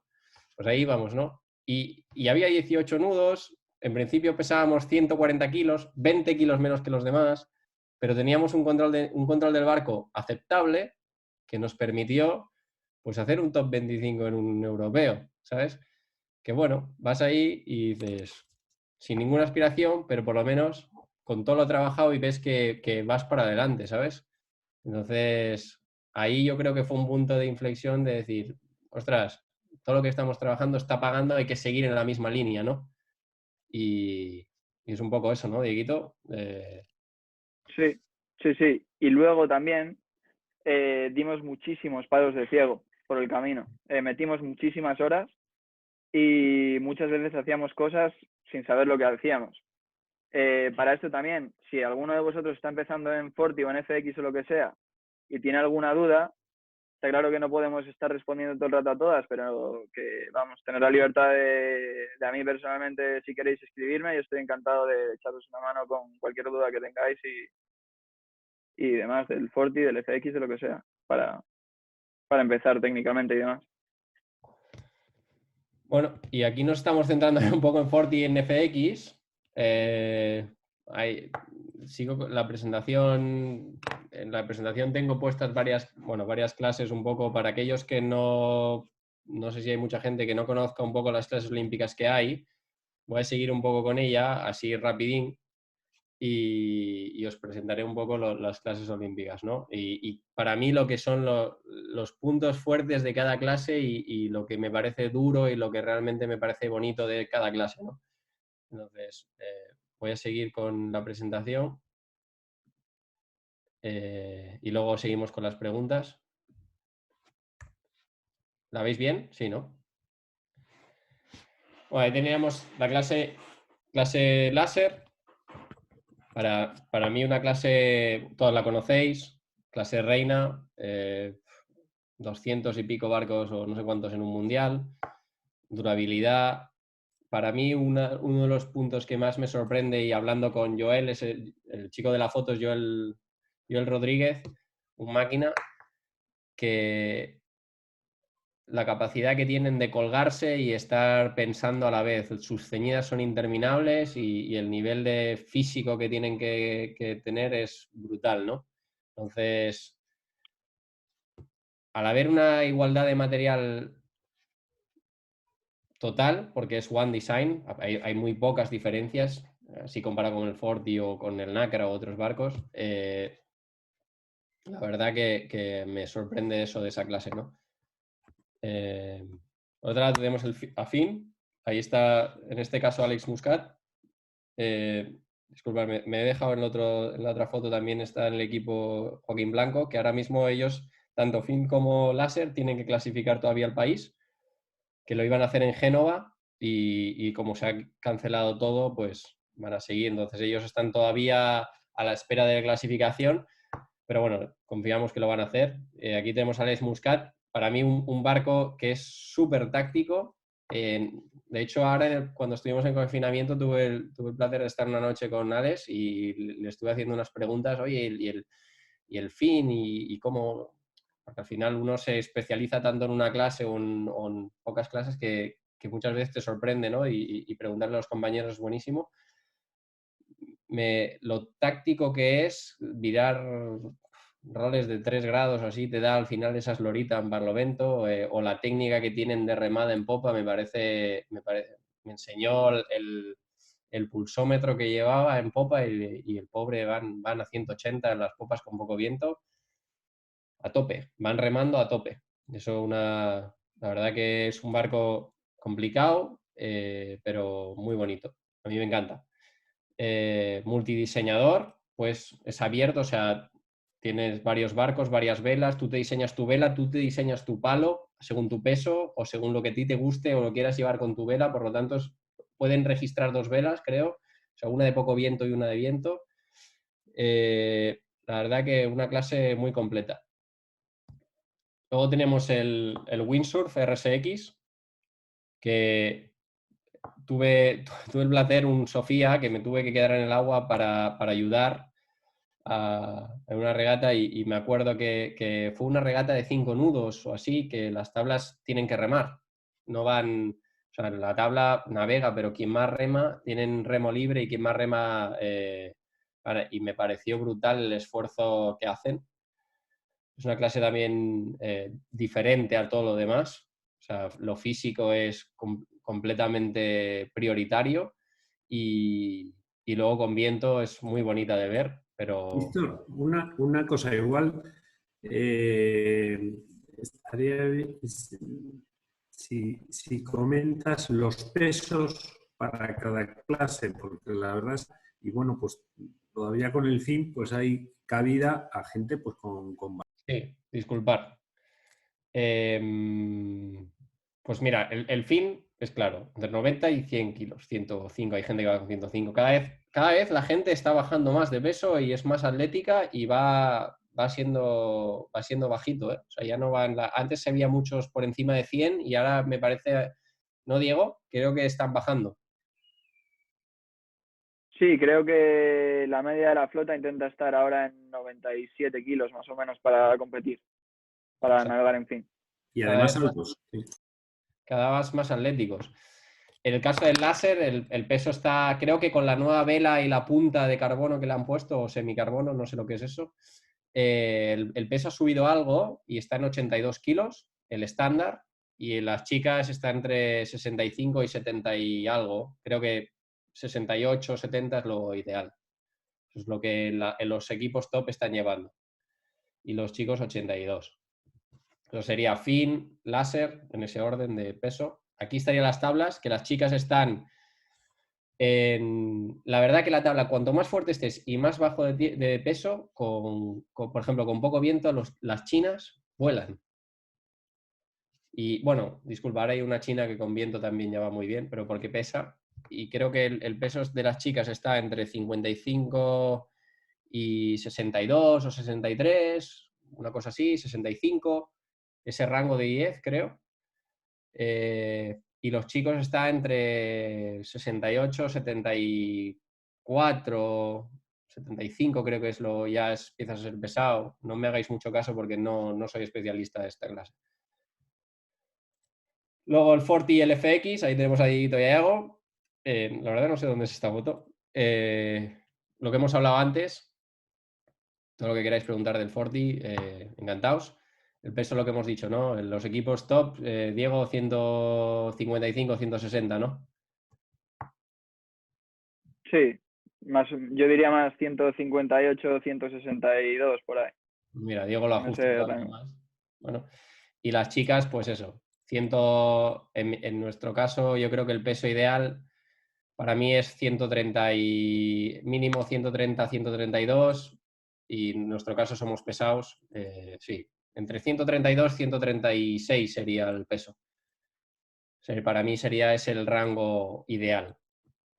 Speaker 2: pues ahí vamos, ¿no? Y había 18 nudos, en principio pesábamos 140 kilos, 20 kilos menos que los demás, pero teníamos un control del barco aceptable que nos permitió pues hacer un top 25 en un europeo, ¿sabes? Que bueno, vas ahí y dices, sin ninguna aspiración, pero por lo menos con todo lo trabajado y ves que vas para adelante, ¿sabes? Entonces, ahí yo creo que fue un punto de inflexión de decir, ostras, todo lo que estamos trabajando está pagando, hay que seguir en la misma línea, ¿no? Y es un poco eso, ¿no, Dieguito?
Speaker 3: Sí, sí, sí. Y luego también dimos muchísimos palos de ciego por el camino. Metimos muchísimas horas y muchas veces hacíamos cosas sin saber lo que hacíamos. Para esto también, si alguno de vosotros está empezando en Forti o en FX o lo que sea y tiene alguna duda, está claro que no podemos estar respondiendo todo el rato a todas, pero que vamos, tener la libertad de a mí personalmente, si queréis escribirme, yo estoy encantado de echaros una mano con cualquier duda que tengáis y demás, del Forti, del FX, de lo que sea, para empezar técnicamente y demás.
Speaker 2: Bueno, y aquí nos estamos centrando un poco en Forti y en FX. Sigo con la presentación. En la presentación tengo puestas varias clases un poco para aquellos que no sé si hay mucha gente que no conozca un poco las clases olímpicas que hay. Voy a seguir un poco con ella, así rapidín, y os presentaré un poco las clases olímpicas, ¿no? Y para mí lo que son los puntos fuertes de cada clase y lo que me parece duro y lo que realmente me parece bonito de cada clase, ¿no? Entonces, voy a seguir con la presentación y luego seguimos con las preguntas. ¿La veis bien? Sí, ¿no? Bueno, ahí teníamos la clase láser. Para mí una clase, todos la conocéis, clase reina, 200 y pico barcos o no sé cuántos en un mundial, durabilidad. Para mí uno de los puntos que más me sorprende, y hablando con Joel, es el chico de la foto, es Joel Rodríguez, un máquina. que la capacidad que tienen de colgarse y estar pensando a la vez. Sus ceñidas son interminables y el nivel de físico que tienen que tener es brutal, ¿no? Entonces, al haber una igualdad de material total, porque es One Design, hay muy pocas diferencias, si comparado con el Forti o con el Nacra o otros barcos. La verdad que me sorprende eso de esa clase, ¿no? Por otro lado tenemos el Afin, ahí está, en este caso, Alex Muscat. Disculpadme, me he dejado en la otra foto también está en el equipo Joaquín Blanco, que ahora mismo ellos, tanto Fin como Láser, tienen que clasificar todavía al país, que lo iban a hacer en Génova y como se ha cancelado todo, pues van a seguir. Entonces ellos están todavía a la espera de la clasificación, pero bueno, confiamos que lo van a hacer. Aquí tenemos a Alex Muscat, para mí un barco que es súper táctico. De hecho, ahora cuando estuvimos en confinamiento tuve el placer de estar una noche con Alex y le estuve haciendo unas preguntas, oye, y el fin y cómo... Porque al final uno se especializa tanto en una clase o en pocas clases que muchas veces te sorprende, ¿no? Y preguntarle a los compañeros es buenísimo. Lo táctico que es virar roles de 3 grados o así, te da al final esas loritas en barlovento, o la técnica que tienen de remada en popa, me enseñó el pulsómetro que llevaba en popa y el pobre van a 180 en las popas con poco viento, a tope, van remando a tope. Eso la verdad que es un barco complicado, pero muy bonito. A mí me encanta. Multidiseñador, pues es abierto, o sea, tienes varios barcos, varias velas, tú te diseñas tu vela, tú te diseñas tu palo según tu peso o según lo que a ti te guste o lo quieras llevar con tu vela, por lo tanto pueden registrar 2 velas, creo, o sea, una de poco viento y una de viento. La verdad que una clase muy completa. Luego tenemos el Windsurf RSX, que tuve el placer, un Sofía, que me tuve que quedar en el agua para ayudar en una regata y me acuerdo que fue una regata de 5 nudos o así, que las tablas tienen que remar. No van, o sea, la tabla navega, pero quien más rema, tienen remo libre y quien más rema... y me pareció brutal el esfuerzo que hacen. Es una clase también diferente a todo lo demás. O sea, lo físico es completamente prioritario y luego con viento es muy bonita de ver, pero...
Speaker 1: Víctor, una cosa igual, estaría bien si comentas los pesos para cada clase, porque la verdad es, y bueno, pues todavía con el fin, pues hay cabida a gente pues con...
Speaker 2: Sí, disculpar. Pues mira, el fin es claro, entre 90 y 100 kilos, 105, hay gente que va con 105. Cada vez la gente está bajando más de peso y es más atlética y va siendo bajito, ¿eh? O sea, ya no va antes se veía muchos por encima de 100 y ahora me parece, ¿no, Diego? Creo que están bajando.
Speaker 3: Sí, creo que la media de la flota intenta estar ahora en 97 kilos más o menos para competir, para navegar en fin.
Speaker 1: Y además altos. Sí.
Speaker 2: Cada vez más atléticos. En el caso del láser, el peso está, creo que con la nueva vela y la punta de carbono que le han puesto, o semicarbono, no sé lo que es eso, el peso ha subido algo y está en 82 kilos, el estándar, y en las chicas está entre 65 y 70 y algo. Creo que 68, 70 es lo ideal. Eso es lo que en los equipos top están llevando. Y los chicos 82. Eso sería fin, láser, en ese orden de peso. Aquí estarían las tablas, que las chicas están en... La verdad que la tabla, cuanto más fuerte estés y más bajo de peso, por ejemplo, con poco viento, las chinas vuelan. Y bueno, disculpa, ahora hay una china que con viento también ya va muy bien, pero porque pesa. Y creo que el peso de las chicas está entre 55 y 62 o 63, una cosa así, 65, ese rango de 10, creo. Y los chicos están entre 68, 74, 75 creo que es empiezas a ser pesado. No me hagáis mucho caso porque no soy especialista de esta clase. Luego el 40 y el FX, ahí tenemos a Dieguito y a Iago. La verdad no sé dónde es esta foto. Lo que hemos hablado antes, todo lo que queráis preguntar del 40, encantados. El peso, lo que hemos dicho, ¿no? En los equipos top, Diego 155, 160, ¿no?
Speaker 3: Sí, más, yo diría más 158, 162 por ahí.
Speaker 2: Mira, Diego lo
Speaker 3: No
Speaker 2: ajusta
Speaker 3: sé,
Speaker 2: todavía más. Bueno, y las chicas, pues eso, en nuestro caso, yo creo que el peso ideal para mí es 130 y mínimo 130, 132, y en nuestro caso somos pesados, sí, entre 132 y 136 sería el peso. O sea, para mí sería ese el rango ideal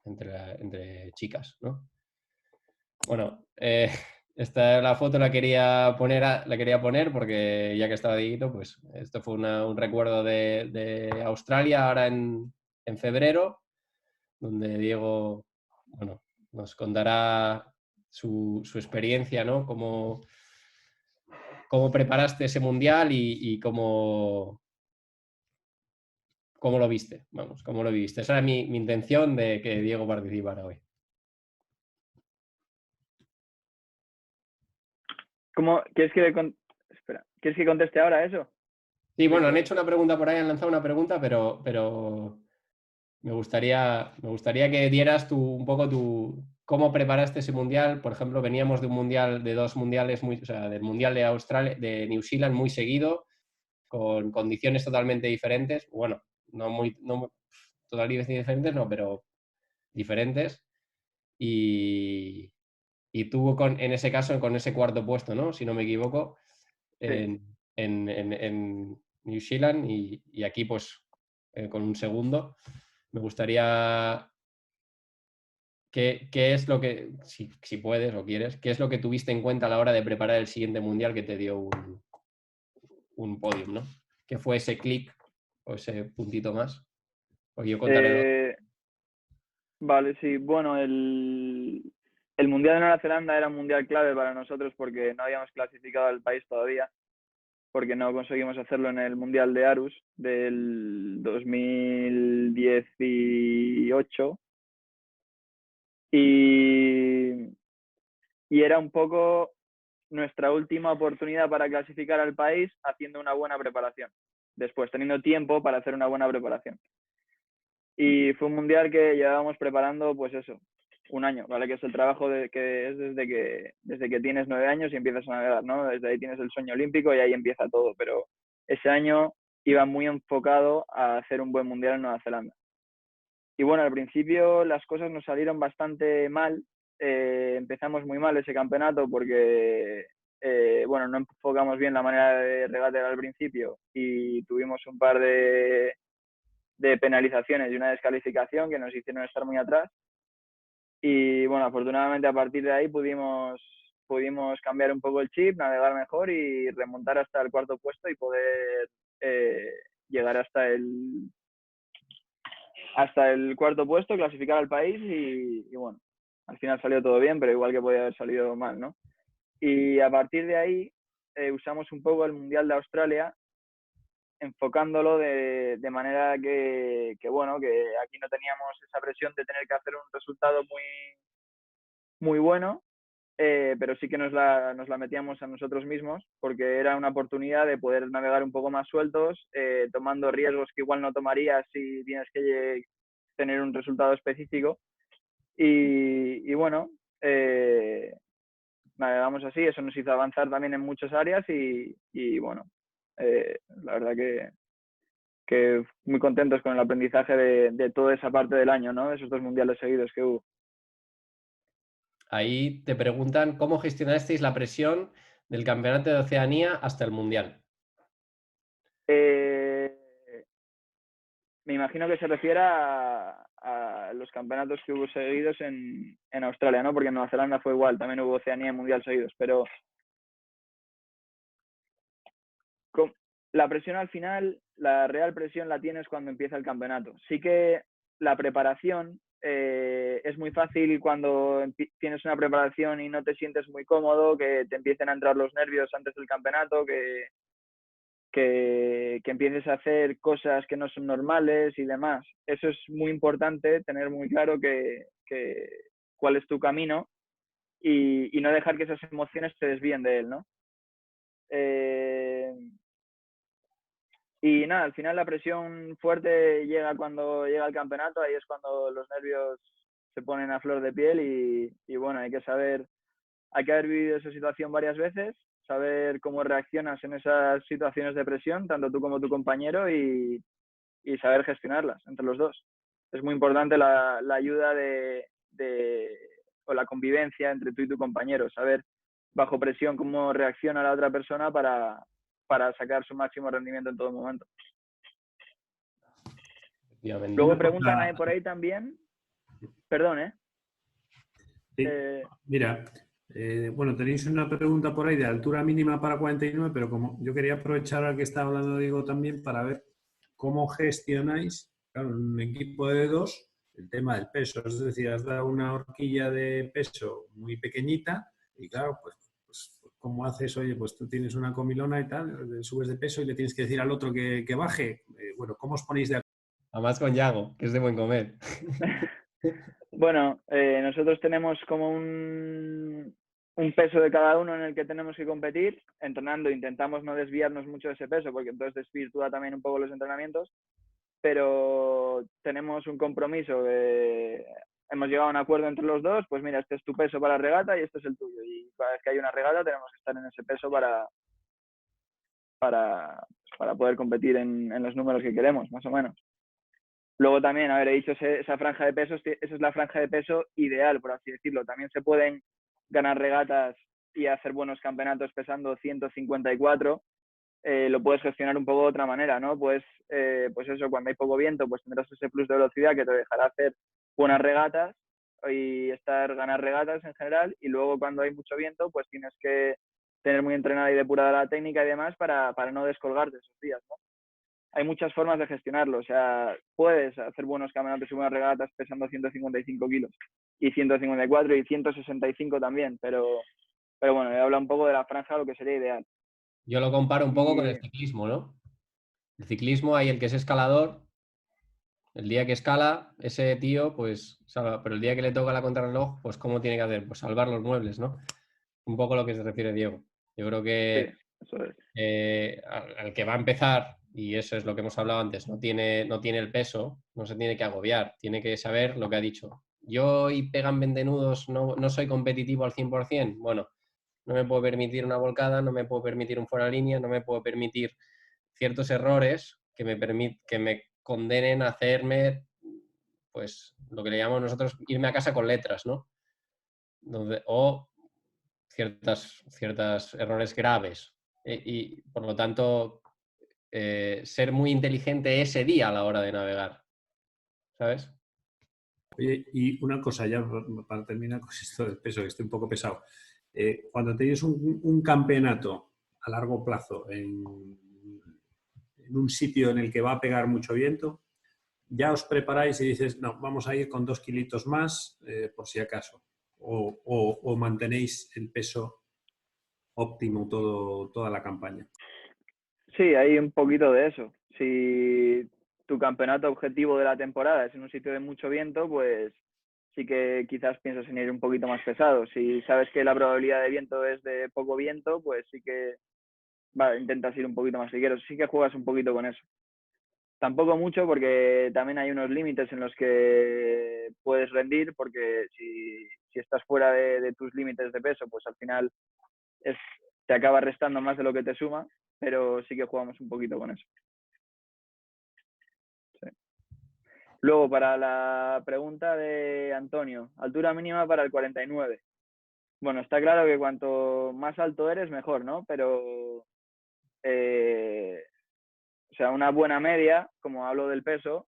Speaker 2: entre chicas, ¿no? Bueno, la foto la quería poner porque ya que estaba Dieguito, pues esto fue un recuerdo de Australia ahora en febrero, donde Diego, bueno, nos contará su experiencia, ¿no? Cómo preparaste ese mundial y cómo lo viste, vamos, cómo lo viviste. Esa era mi intención de que Diego participara hoy.
Speaker 3: ¿Cómo, espera, ¿quieres que conteste ahora eso?
Speaker 2: Sí, bueno, han hecho una pregunta por ahí, han lanzado una pregunta, pero me gustaría que dieras un poco cómo preparaste ese mundial. Por ejemplo, veníamos de dos mundiales, o sea, del mundial de Australia, de New Zealand muy seguido, con condiciones totalmente diferentes. Bueno, totalmente diferentes, no, pero diferentes. Y tuvo en ese caso, con ese cuarto puesto, ¿no? Si no me equivoco,
Speaker 3: Sí.
Speaker 2: en New Zealand y aquí, pues, con un segundo. Me gustaría, ¿qué es lo que, si puedes o quieres, qué es lo que tuviste en cuenta a la hora de preparar el siguiente mundial que te dio un podium, ¿no? ¿Qué fue ese clic o ese puntito más? Porque yo contaré dos.
Speaker 3: Vale, sí. Bueno, el Mundial de Nueva Zelanda era un mundial clave para nosotros porque no habíamos clasificado al país todavía, porque no conseguimos hacerlo en el Mundial de Aarhus del 2018. Y era un poco nuestra última oportunidad para clasificar al país haciendo una buena preparación. Después, teniendo tiempo para hacer una buena preparación. Y fue un mundial que llevábamos preparando, pues eso, un año, ¿vale? Que es el trabajo que es desde que tienes 9 años y empiezas a navegar, ¿no? Desde ahí tienes el sueño olímpico y ahí empieza todo. Pero ese año iba muy enfocado a hacer un buen mundial en Nueva Zelanda. Y bueno, al principio las cosas nos salieron bastante mal. Empezamos muy mal ese campeonato porque, bueno, no enfocamos bien la manera de regatear al principio y tuvimos un par de penalizaciones y una descalificación que nos hicieron estar muy atrás. Y bueno, afortunadamente a partir de ahí pudimos cambiar un poco el chip, navegar mejor y remontar hasta el cuarto puesto y poder llegar hasta el cuarto puesto, clasificar al país y bueno, al final salió todo bien, pero igual que podía haber salido mal, ¿no? Y a partir de ahí usamos un poco el Mundial de Australia, enfocándolo de manera bueno, que aquí no teníamos esa presión de tener que hacer un resultado muy bueno, pero sí que nos la metíamos a nosotros mismos porque era una oportunidad de poder navegar un poco más sueltos, tomando riesgos que igual no tomarías si tienes que tener un resultado específico. Y bueno, navegamos así, eso nos hizo avanzar también en muchas áreas y bueno, la verdad que muy contentos con el aprendizaje de toda esa parte del año, ¿no? De esos 2 mundiales seguidos que hubo.
Speaker 2: Ahí te preguntan cómo gestionasteis la presión del campeonato de Oceanía hasta el mundial.
Speaker 3: Me imagino que se refiere a los campeonatos que hubo seguidos en Australia, ¿no? Porque en Nueva Zelanda fue igual, también hubo Oceanía y Mundial seguidos, pero la presión al final, la real presión la tienes cuando empieza el campeonato. Sí que la preparación es muy fácil cuando tienes una preparación y no te sientes muy cómodo, que te empiecen a entrar los nervios antes del campeonato, que empieces a hacer cosas que no son normales y demás. Eso es muy importante, tener muy claro cuál es tu camino y no dejar que esas emociones te desvíen de él, ¿no? Y nada, al final la presión fuerte llega cuando llega el campeonato, ahí es cuando los nervios se ponen a flor de piel y bueno, hay que haber vivido esa situación varias veces, saber cómo reaccionas en esas situaciones de presión, tanto tú como tu compañero, y saber gestionarlas entre los dos. Es muy importante la ayuda o la convivencia entre tú y tu compañero, saber bajo presión cómo reacciona la otra persona para sacar su máximo rendimiento en todo momento. Luego preguntan ahí por ahí también, perdón,
Speaker 1: Sí. Mira, bueno, tenéis una pregunta por ahí de altura mínima para 49, pero como yo quería aprovechar al que está hablando Diego también para ver cómo gestionáis, claro, en un equipo de dos, el tema del peso. Es decir, has dado una horquilla de peso muy pequeñita y claro, pues ¿cómo haces? Oye, pues tú tienes una comilona y tal, subes de peso y le tienes que decir al otro que baje. Bueno, ¿cómo os ponéis de acuerdo?
Speaker 2: Además con Yago, que es de buen comer.
Speaker 3: Bueno, nosotros tenemos como un peso de cada uno en el que tenemos que competir. Entrenando intentamos no desviarnos mucho de ese peso, porque entonces desvirtúa también un poco los entrenamientos, pero tenemos un compromiso hemos llegado a un acuerdo entre los dos, pues mira, este es tu peso para la regata y este es el tuyo. Y cada vez que hay una regata tenemos que estar en ese peso para poder competir en los números que queremos, más o menos. Luego también, he dicho esa franja de peso, esa es la franja de peso ideal, por así decirlo. También se pueden ganar regatas y hacer buenos campeonatos pesando 154. Lo puedes gestionar un poco de otra manera, ¿no? Pues eso, cuando hay poco viento, pues tendrás ese plus de velocidad que te dejará hacer buenas regatas y ganar regatas en general. Y luego cuando hay mucho viento, pues tienes que tener muy entrenada y depurada la técnica y demás para no descolgarte esos días, ¿no? Hay muchas formas de gestionarlo. O sea, puedes hacer buenos campeonatos y buenas regatas pesando 155 kilos y 154 y 165 también, pero bueno, he hablado un poco de la franja, lo que sería ideal.
Speaker 2: Yo lo comparo un poco con el ciclismo, ¿no? El ciclismo hay el que es escalador, el día que escala, ese tío, pues salva, pero el día que le toca la contrarreloj, pues ¿cómo tiene que hacer? Pues salvar los muebles, ¿no? Un poco lo que se refiere Diego. Yo creo que
Speaker 3: sí, eso es.
Speaker 2: al que va a empezar, y eso es lo que hemos hablado antes, no tiene el peso, no se tiene que agobiar, tiene que saber lo que ha dicho. Yo y pegan vendenudos, no soy competitivo al 100%, bueno, no me puedo permitir una volcada, no me puedo permitir un fuera de línea, no me puedo permitir ciertos errores que me condenen a hacerme, pues, lo que le llamamos nosotros irme a casa con letras, ¿no? O ciertos errores graves. Y por lo tanto, ser muy inteligente ese día a la hora de navegar, ¿sabes?
Speaker 1: Oye, y una cosa ya para terminar con esto del peso, que estoy un poco pesado. Cuando tenéis un campeonato a largo plazo en un sitio en el que va a pegar mucho viento, ya os preparáis y dices, no, vamos a ir con 2 kilitos más por si acaso. O mantenéis el peso óptimo toda la campaña.
Speaker 3: Sí, hay un poquito de eso. Si tu campeonato objetivo de la temporada es en un sitio de mucho viento, pues sí que quizás piensas en ir un poquito más pesado. Si sabes que la probabilidad de viento es de poco viento, pues sí que intentas ir un poquito más ligero. Sí que juegas un poquito con eso. Tampoco mucho, porque también hay unos límites en los que puedes rendir, porque si estás fuera de tus límites de peso, pues al final te acaba restando más de lo que te suma, pero sí que jugamos un poquito con eso. Sí. Luego, para la pregunta de Antonio, altura mínima para el 49. Bueno, está claro que cuanto más alto eres, mejor, ¿no? Pero, o sea, una buena media, como hablo del peso,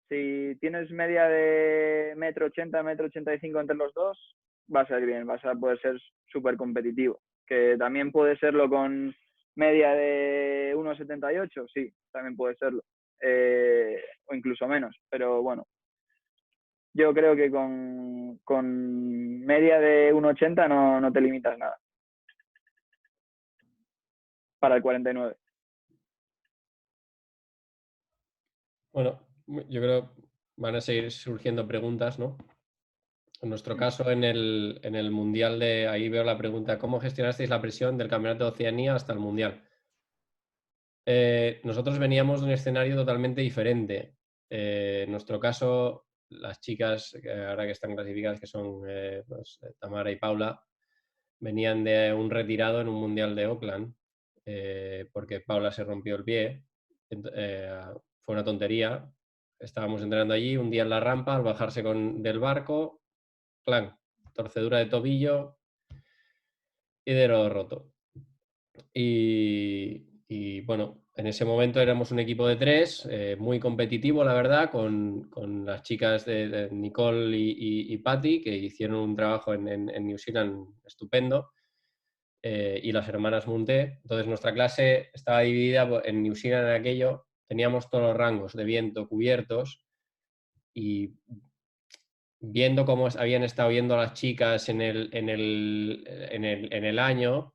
Speaker 3: si tienes media de 1,80 m, 1,85 m entre los dos, va a ser bien, vas a poder ser súper competitivo. Que también puede serlo con media de 1,78, sí, también puede serlo. O incluso menos, pero bueno, yo creo que con media de 1,80 no te limitas nada. Para el 49.
Speaker 2: Bueno, yo creo que van a seguir surgiendo preguntas, ¿no? En nuestro caso, en el Mundial ahí veo la pregunta, ¿cómo gestionasteis la presión del Campeonato de Oceanía hasta el Mundial? Nosotros veníamos de un escenario totalmente diferente. En nuestro caso, las chicas, ahora que están clasificadas, que son pues, Tamara y Paula, venían de un retirado en un Mundial de Auckland, porque Paula se rompió el pie. Fue una tontería. Estábamos entrenando allí, un día en la rampa, al bajarse del barco, plan, torcedura de tobillo y dedo roto. Y bueno, en ese momento éramos un equipo de 3, muy competitivo, la verdad, con las chicas de Nicole y Patty, que hicieron un trabajo en New Zealand estupendo, y las hermanas Munté. Entonces nuestra clase estaba dividida en New Zealand, en aquello, teníamos todos los rangos de viento cubiertos, y viendo cómo habían estado viendo las chicas en el año,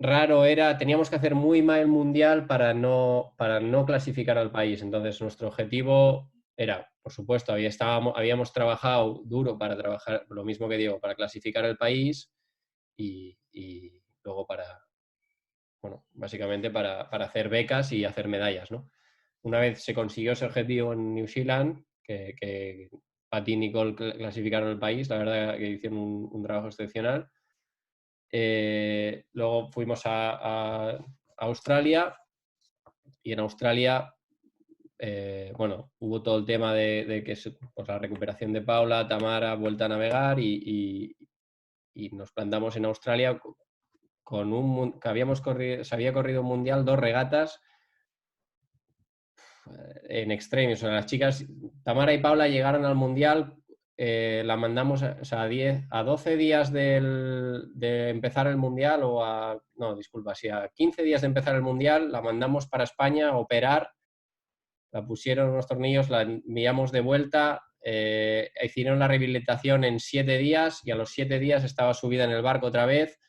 Speaker 2: raro era, teníamos que hacer muy mal el mundial para no clasificar al país. Entonces nuestro objetivo era, por supuesto, habíamos trabajado duro para trabajar, lo mismo que digo, para clasificar al país y luego bueno, básicamente para hacer becas y hacer medallas, ¿no? Una vez se consiguió ese objetivo en New Zealand, que Patty y Nicole clasificaron el país, la verdad que hicieron un trabajo excepcional. Luego fuimos a Australia, y en Australia, bueno, hubo todo el tema de que pues, la recuperación de Paula, Tamara, vuelta a navegar, y nos plantamos en Australia con que se había corrido un mundial, 2 regatas en extremis. O sea, las chicas, Tamara y Paula, llegaron al mundial, la mandamos, o sea, a 12 días de empezar el mundial, no, disculpa, sí, a 15 días de empezar el mundial, la mandamos para España a operar, la pusieron unos tornillos, la enviamos de vuelta, hicieron la rehabilitación en 7 días, y a los 7 días estaba subida en el barco otra vez,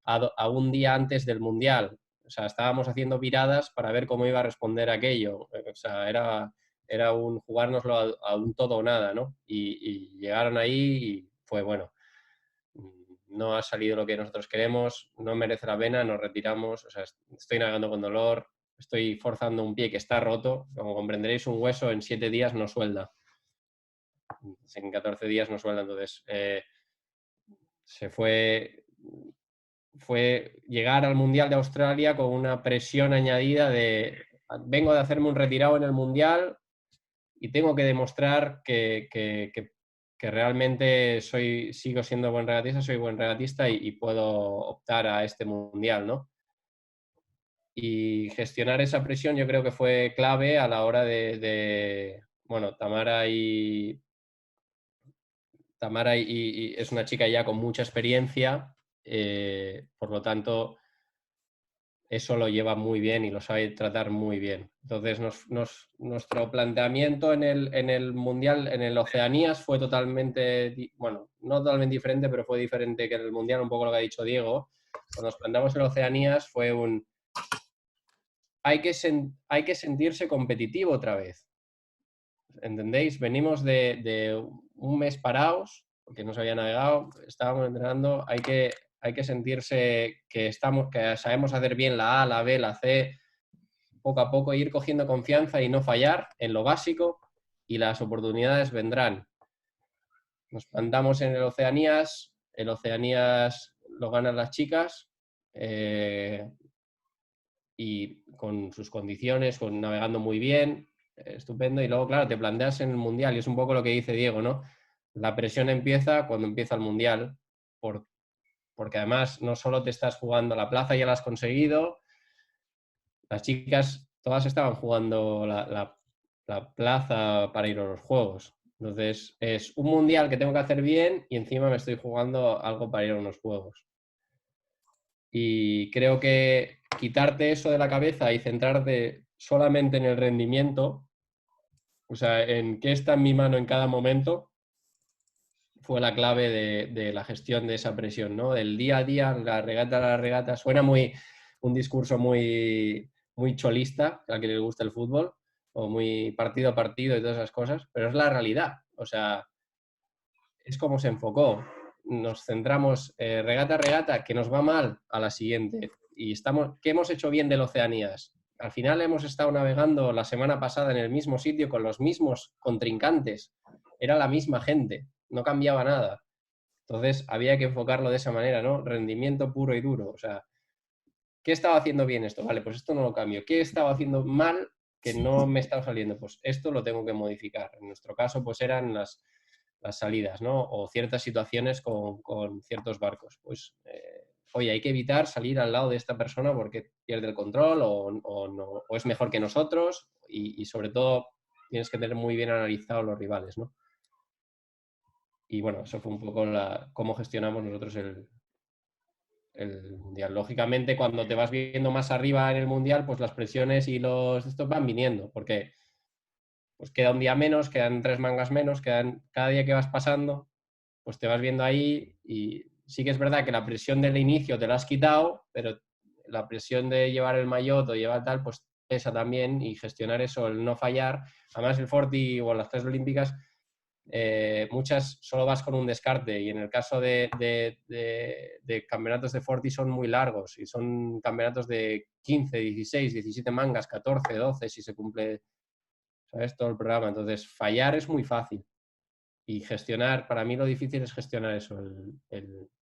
Speaker 2: a un día antes del mundial. O sea, estábamos haciendo viradas para ver cómo iba a responder aquello. O sea, era jugárnoslo a un todo o nada, ¿no? Y llegaron ahí y fue bueno. No ha salido lo que nosotros queremos, no merece la pena, nos retiramos. O sea, estoy navegando con dolor, estoy forzando un pie que está roto. Como comprenderéis, un hueso en 7 días no suelda. En 14 días no suelda. Entonces, fue llegar al Mundial de Australia con una presión añadida vengo de hacerme un retirado en el Mundial y tengo que demostrar que realmente sigo siendo buen regatista, soy buen regatista y puedo optar a este Mundial, ¿no? Y gestionar esa presión yo creo que fue clave a la hora bueno, Tamara es una chica ya con mucha experiencia, por lo tanto, eso lo lleva muy bien y lo sabe tratar muy bien. Entonces, nuestro planteamiento en el Mundial, en el Oceanías, fue totalmente, bueno, no totalmente diferente, pero fue diferente que en el Mundial, un poco lo que ha dicho Diego. Cuando nos planteamos en Oceanías fue hay que sentirse competitivo otra vez. ¿Entendéis? Venimos de un mes parados, porque no se había navegado, estábamos entrenando, hay que sentirse que sabemos hacer bien la A, la B, la C, poco a poco ir cogiendo confianza y no fallar en lo básico, y las oportunidades vendrán. Nos plantamos en el Oceanías lo ganan las chicas, y con sus condiciones, navegando muy bien, estupendo, y luego, claro, te planteas en el Mundial, y es un poco lo que dice Diego, ¿no? La presión empieza cuando empieza el Mundial, porque además no solo te estás jugando la plaza, ya la has conseguido, las chicas todas estaban jugando la plaza para ir a los Juegos. Entonces, es un Mundial que tengo que hacer bien y encima me estoy jugando algo para ir a unos Juegos. Y creo que quitarte eso de la cabeza y centrarte solamente en el rendimiento O sea, en qué está en mi mano en cada momento fue la clave de la gestión de esa presión, ¿no? Del día a día, la regata a la regata. Suena un discurso muy cholista, a que le gusta el fútbol, o muy partido a partido y todas esas cosas, pero es la realidad. O sea, es como se enfocó. Nos centramos regata a regata, que nos va mal, a la siguiente. Y ¿qué hemos hecho bien del Oceanías? Al final hemos estado navegando la semana pasada en el mismo sitio con los mismos contrincantes. Era la misma gente, no cambiaba nada. Entonces había que enfocarlo de esa manera, ¿no? Rendimiento puro y duro. O sea, ¿qué estaba haciendo bien esto? Vale, pues esto no lo cambio. ¿Qué estaba haciendo mal que no me estaba saliendo? Pues esto lo tengo que modificar. En nuestro caso, pues eran las salidas, ¿no? O ciertas situaciones con ciertos barcos. Pues, oye, hay que evitar salir al lado de esta persona porque pierde el control o es mejor que nosotros y sobre todo tienes que tener muy bien analizados los rivales, ¿no? Y bueno, eso fue un poco cómo gestionamos nosotros el mundial. Lógicamente, cuando te vas viendo más arriba en el mundial, pues las presiones y estos van viniendo, porque pues queda un día menos, quedan 3 mangas menos, cada día que vas pasando, pues te vas viendo ahí y sí que es verdad que la presión del inicio te la has quitado, pero la presión de llevar el maillot o llevar tal, pues pesa también y gestionar eso, el no fallar. Además, el 40 o las 3 olímpicas, muchas solo vas con un descarte y en el caso de campeonatos de 40 son muy largos y son campeonatos de 15, 16, 17 mangas, 14, 12 si se cumple, ¿sabes? Todo el programa. Entonces, fallar es muy fácil y gestionar, para mí lo difícil es gestionar eso.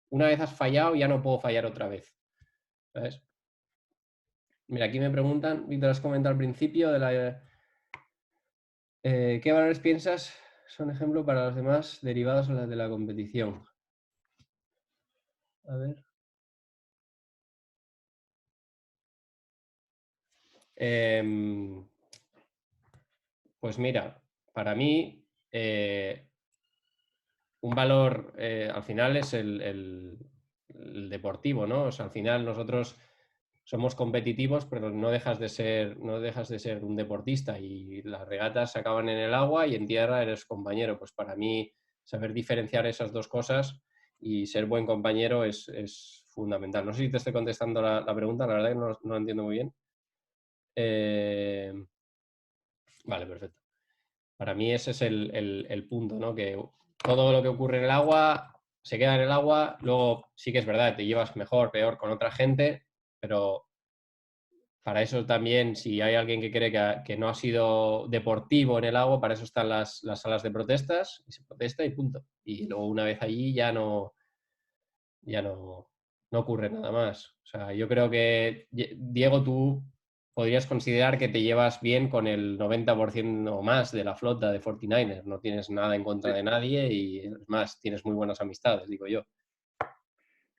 Speaker 2: Una vez has fallado, ya no puedo fallar otra vez, ¿sabes? Mira, aquí me preguntan, Víctor, has comentado al principio ¿qué valores piensas son ejemplo para los demás derivados de la competición? A ver. Pues mira, para mí un valor al final es el deportivo, ¿no? O sea, al final nosotros somos competitivos, pero no dejas de ser un deportista y las regatas se acaban en el agua y en tierra eres compañero. Pues para mí saber diferenciar esas dos cosas y ser buen compañero es fundamental. No sé si te estoy contestando la pregunta, la verdad que no lo entiendo muy bien. Vale, perfecto. Para mí ese es el punto, ¿no? Que todo lo que ocurre en el agua se queda en el agua, luego sí que es verdad, te llevas mejor, peor con otra gente, pero para eso también, si hay alguien que cree que no ha sido deportivo en el agua, para eso están las salas de protestas, y se protesta y punto. Y luego una vez allí ya no ocurre nada más. O sea, yo creo que, Diego, tú podrías considerar que te llevas bien con el 90% o más de la flota de 49ers. No tienes nada en contra de nadie y, es más, tienes muy buenas amistades, digo yo.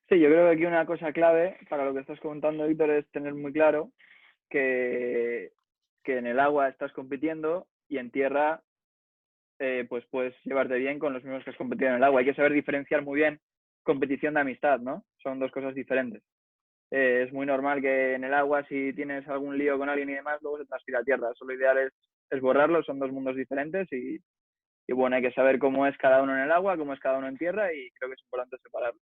Speaker 3: Sí, yo creo que aquí una cosa clave para lo que estás comentando, Víctor, es tener muy claro que en el agua estás compitiendo y en tierra pues puedes llevarte bien con los mismos que has competido en el agua. Hay que saber diferenciar muy bien competición de amistad, ¿no? Son dos cosas diferentes. Es muy normal que en el agua, si tienes algún lío con alguien y demás, luego se transpira a tierra. Eso lo ideal es borrarlo, son dos mundos diferentes y bueno, hay que saber cómo es cada uno en el agua, cómo es cada uno en tierra y creo que es importante separarlo.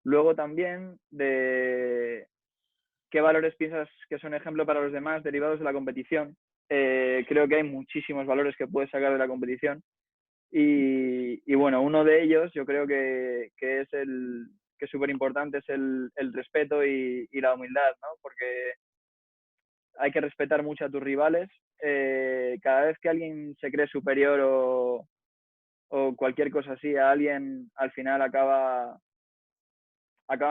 Speaker 3: Luego también de qué valores piensas que son ejemplo para los demás derivados de la competición. Creo que hay muchísimos valores que puedes sacar de la competición y bueno, uno de ellos yo creo que es súper importante es el respeto y la humildad, ¿no? Porque hay que respetar mucho a tus rivales. Cada vez que alguien se cree superior o cualquier cosa así, a alguien al final acaban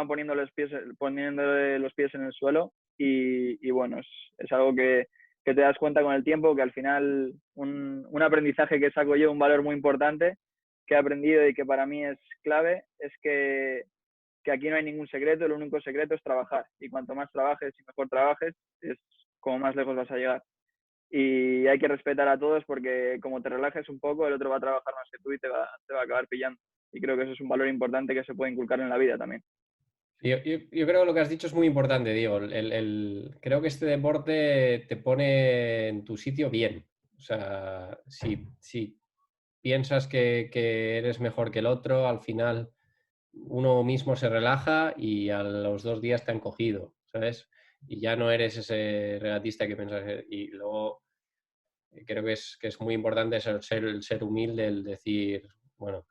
Speaker 3: poniéndole los pies en el suelo y bueno, es algo que te das cuenta con el tiempo, que al final un aprendizaje que saco yo, un valor muy importante que he aprendido y que para mí es clave, es que aquí no hay ningún secreto, el único secreto es trabajar y cuanto más trabajes y mejor trabajes, es como más lejos vas a llegar. Y hay que respetar a todos porque como te relajes un poco, el otro va a trabajar más que tú y te va a acabar pillando. Y creo que eso es un valor importante que se puede inculcar en la vida también.
Speaker 2: Yo creo que lo que has dicho es muy importante, Diego. Creo que este deporte te pone en tu sitio bien. O O sea, si piensas que eres mejor que el otro, al final uno mismo se relaja y a los 2 días te han cogido, ¿sabes? Y ya no eres ese regatista que piensas. Y luego creo que es muy importante el ser humilde, el decir, bueno,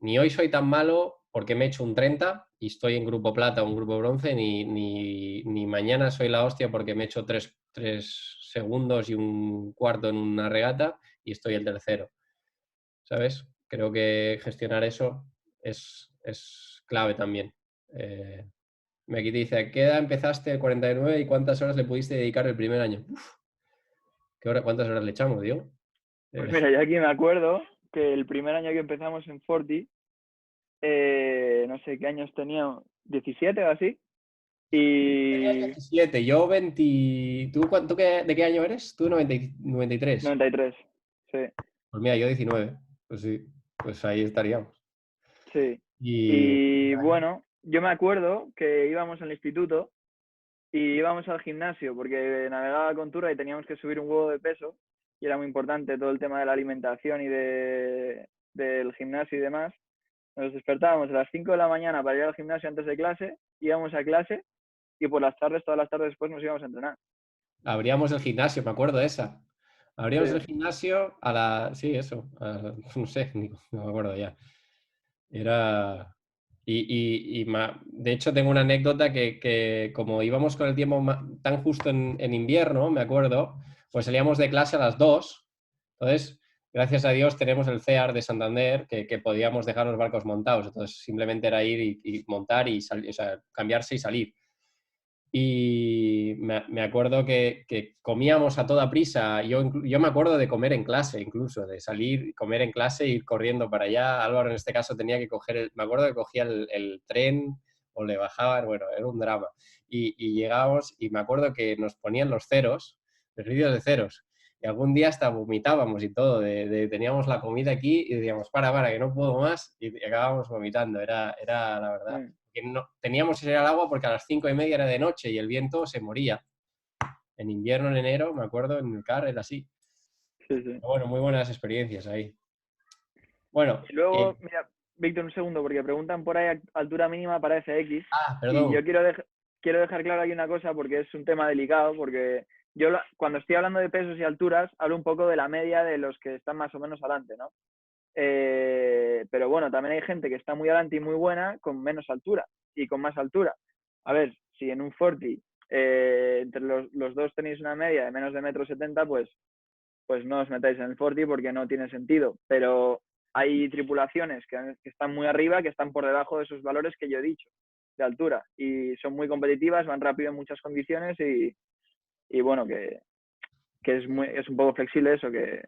Speaker 2: ni hoy soy tan malo porque me he hecho un 30 y estoy en grupo plata o en grupo bronce, ni mañana soy la hostia porque me he hecho 3 segundos y un cuarto en una regata y estoy el tercero, ¿sabes? Creo que gestionar eso es clave también. Aquí te dice, ¿a qué edad empezaste el 49 y cuántas horas le pudiste dedicar el primer año? Uf, ¿cuántas horas le echamos, Diego?
Speaker 3: Pues mira, yo aquí me acuerdo que el primer año que empezamos en Forti, no sé qué años tenía, 17 o así.
Speaker 2: Tenías
Speaker 3: Y
Speaker 2: 17, yo 20... ¿Tú de qué año eres? Tú 93.
Speaker 3: 93, sí,
Speaker 2: Pues mira, yo 19. Pues sí, pues ahí estaríamos.
Speaker 3: sí.
Speaker 2: Y
Speaker 3: Y bueno, yo me acuerdo que íbamos al instituto y íbamos al gimnasio porque navegaba con Turra y teníamos que subir un huevo de peso y era muy importante todo el tema de la alimentación y del gimnasio y demás. Nos despertábamos a las 5 de la mañana para ir al gimnasio antes de clase, íbamos a clase y por las tardes, todas las tardes después nos íbamos a entrenar.
Speaker 2: abríamos el gimnasio, me acuerdo de esa. Abríamos el
Speaker 3: Sí,
Speaker 2: gimnasio a la... Sí, eso. No sé, no me acuerdo ya. Era... de hecho, tengo una anécdota que como íbamos con el tiempo tan justo en invierno, me acuerdo, pues salíamos de clase a las 2. Entonces, gracias a Dios tenemos el CEAR de Santander que podíamos dejar los barcos montados. Entonces, simplemente era ir y montar y salir, o sea, cambiarse y salir. Y me acuerdo que comíamos a toda prisa. Yo me acuerdo de comer en clase, incluso, de salir, comer en clase e ir corriendo para allá. Álvaro en este caso tenía que coger, me acuerdo que cogía el tren o le bajaban, bueno, era un drama. Y llegábamos y me acuerdo que nos ponían los ceros, los vídeos de ceros. Y algún día hasta vomitábamos y todo. Teníamos la comida aquí y decíamos, para, que no puedo más. Y acabábamos vomitando. Era la verdad.
Speaker 3: sí,
Speaker 2: Que no, teníamos que ir al agua porque a las 5:30 era de noche y el viento se moría. En invierno, en enero, me acuerdo, en el CAR era así.
Speaker 3: sí, sí.
Speaker 2: Pero bueno, muy buenas experiencias ahí. Bueno,
Speaker 3: Y luego, mira, Víctor, un segundo, porque preguntan por ahí altura mínima para FX. Y
Speaker 2: perdón.
Speaker 3: yo quiero dejar claro aquí una cosa porque es un tema delicado, porque yo cuando estoy hablando de pesos y alturas, hablo un poco de la media de los que están más o menos adelante, ¿no? Pero bueno, también hay gente que está muy adelante y muy buena con menos altura y con más altura. A ver, si en un 40 entre los dos tenéis una media de menos de 1,70 m, pues no os metáis en el 40 porque no tiene sentido. Pero hay tripulaciones que están muy arriba, que están por debajo de esos valores que yo he dicho de altura y son muy competitivas, van rápido en muchas condiciones y bueno, que es un poco flexible eso, que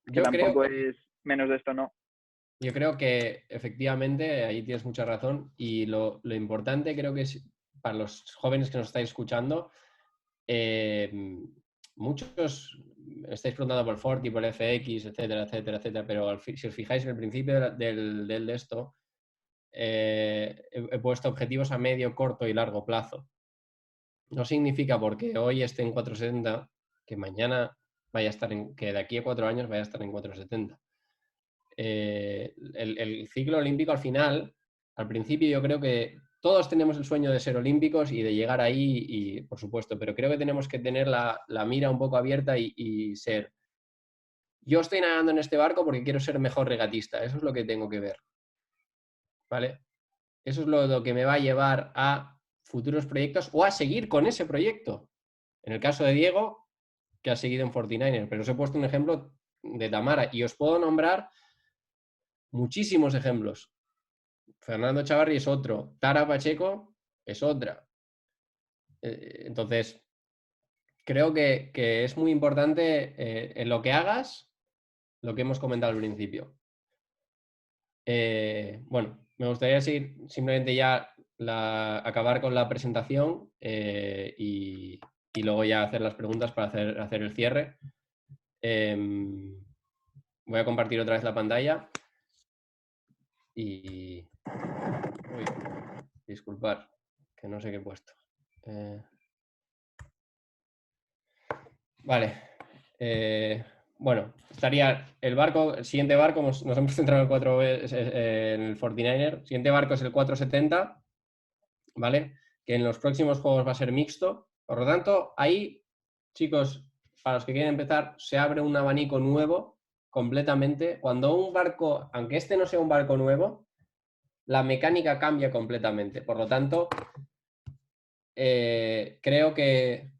Speaker 2: Yo creo
Speaker 3: tampoco es menos de esto, no.
Speaker 2: Yo creo que efectivamente ahí tienes mucha razón y lo importante creo que es para los jóvenes que nos estáis escuchando, muchos estáis preguntando por Forti, por FX, etcétera, etcétera, etcétera, pero si os fijáis en el principio de esto, he puesto objetivos a medio, corto y largo plazo. No significa porque hoy esté en 470 que mañana vaya a estar que de aquí a 4 años vaya a estar en 470. El ciclo olímpico al final, al principio yo creo que todos tenemos el sueño de ser olímpicos y de llegar ahí, y, por supuesto, pero creo que tenemos que tener la mira un poco abierta y ser, yo estoy nadando en este barco porque quiero ser mejor regatista, eso es lo que tengo que ver, ¿vale? Eso es lo que me va a llevar a futuros proyectos o a seguir con ese proyecto. En el caso de Diego, que ha seguido en 49ers, pero os he puesto un ejemplo de Tamara y os puedo nombrar muchísimos ejemplos. Fernando Chavarri es otro, Tara Pacheco es otra. Entonces, creo que es muy importante en lo que hagas, lo que hemos comentado al principio. Bueno, me gustaría seguir simplemente ya acabar con la presentación y luego ya hacer las preguntas para hacer el cierre. Voy a compartir otra vez la pantalla y... Uy, disculpar, que no sé qué he puesto. Vale, Bueno, estaría el siguiente barco, nos hemos centrado en el 49er, el siguiente barco es el 470, ¿vale? Que en los próximos juegos va a ser mixto. Por lo tanto, ahí, chicos, para los que quieren empezar, se abre un abanico nuevo completamente. Cuando un barco, aunque este no sea un barco nuevo, la mecánica cambia completamente. Por lo tanto, creo que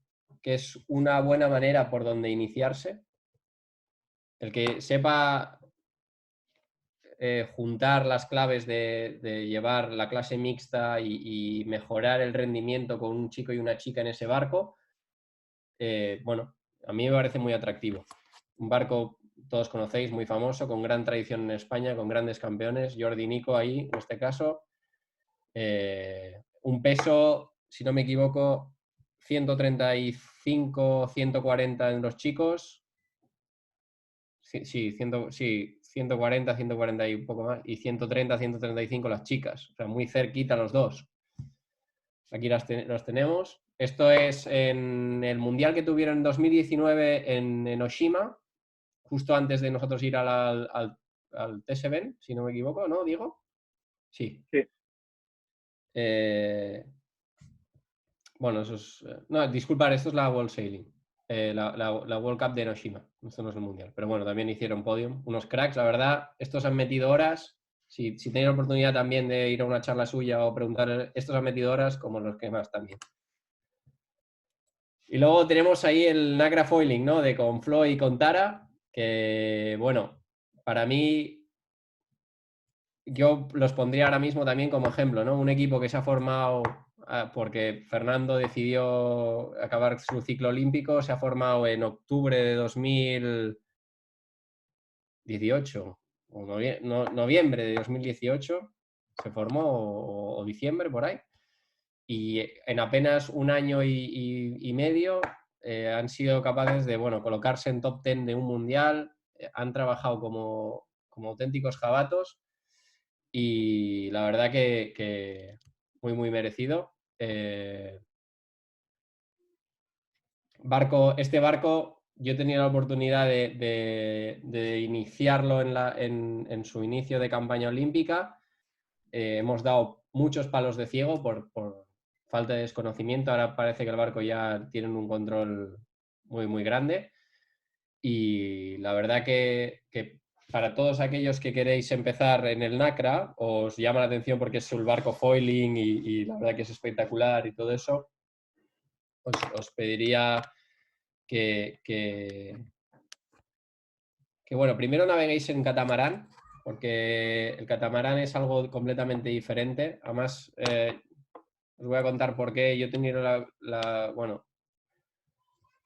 Speaker 2: es una buena manera por donde iniciarse. El que sepa juntar las claves de llevar la clase mixta y mejorar el rendimiento con un chico y una chica en ese barco, bueno, a mí me parece muy atractivo. Un barco, todos conocéis, muy famoso, con gran tradición en España, con grandes campeones, Jordi Nico ahí, en este caso. Un peso, si no me equivoco, 135, 140 en los chicos. Sí, 140, 140 y un poco más. Y 130, 135 las chicas. O sea, muy cerquita los dos. Aquí los tenemos. Esto es en el mundial que tuvieron en 2019 en Oshima, justo antes de nosotros ir al TSB, si no me equivoco, ¿no, Diego? Sí.
Speaker 3: Sí.
Speaker 2: Bueno, eso es... no, disculpad, esto es la World Sailing. La World Cup de Hiroshima. Esto no es el mundial. Pero bueno, también hicieron podium. Unos cracks, la verdad. Estos han metido horas. Si tenéis la oportunidad también de ir a una charla suya o preguntar, estos han metido horas como los que más también. Y luego tenemos ahí el Nacra Foiling, ¿no? De con Flo y con Tara, que, bueno, para mí, yo los pondría ahora mismo también como ejemplo, ¿no? Un equipo que se ha formado porque Fernando decidió acabar su ciclo olímpico, se ha formado en octubre de 2018, o noviembre de 2018, se formó, o diciembre, por ahí. Y en apenas un año y medio han sido capaces de, bueno, colocarse en top 10 de un mundial, han trabajado como auténticos jabatos y la verdad que muy, muy merecido. Este barco, yo he tenido la oportunidad de iniciarlo en su inicio de campaña olímpica. Hemos dado muchos palos de ciego por falta de desconocimiento. Ahora parece que el barco ya tiene un control muy, muy grande. Y la verdad que para todos aquellos que queréis empezar en el Nacra, os llama la atención porque es un barco foiling y la verdad que es espectacular y todo eso, os pediría que bueno, primero naveguéis en catamarán, porque el catamarán es algo completamente diferente. Además, os voy a contar por qué. Yo he tenido bueno,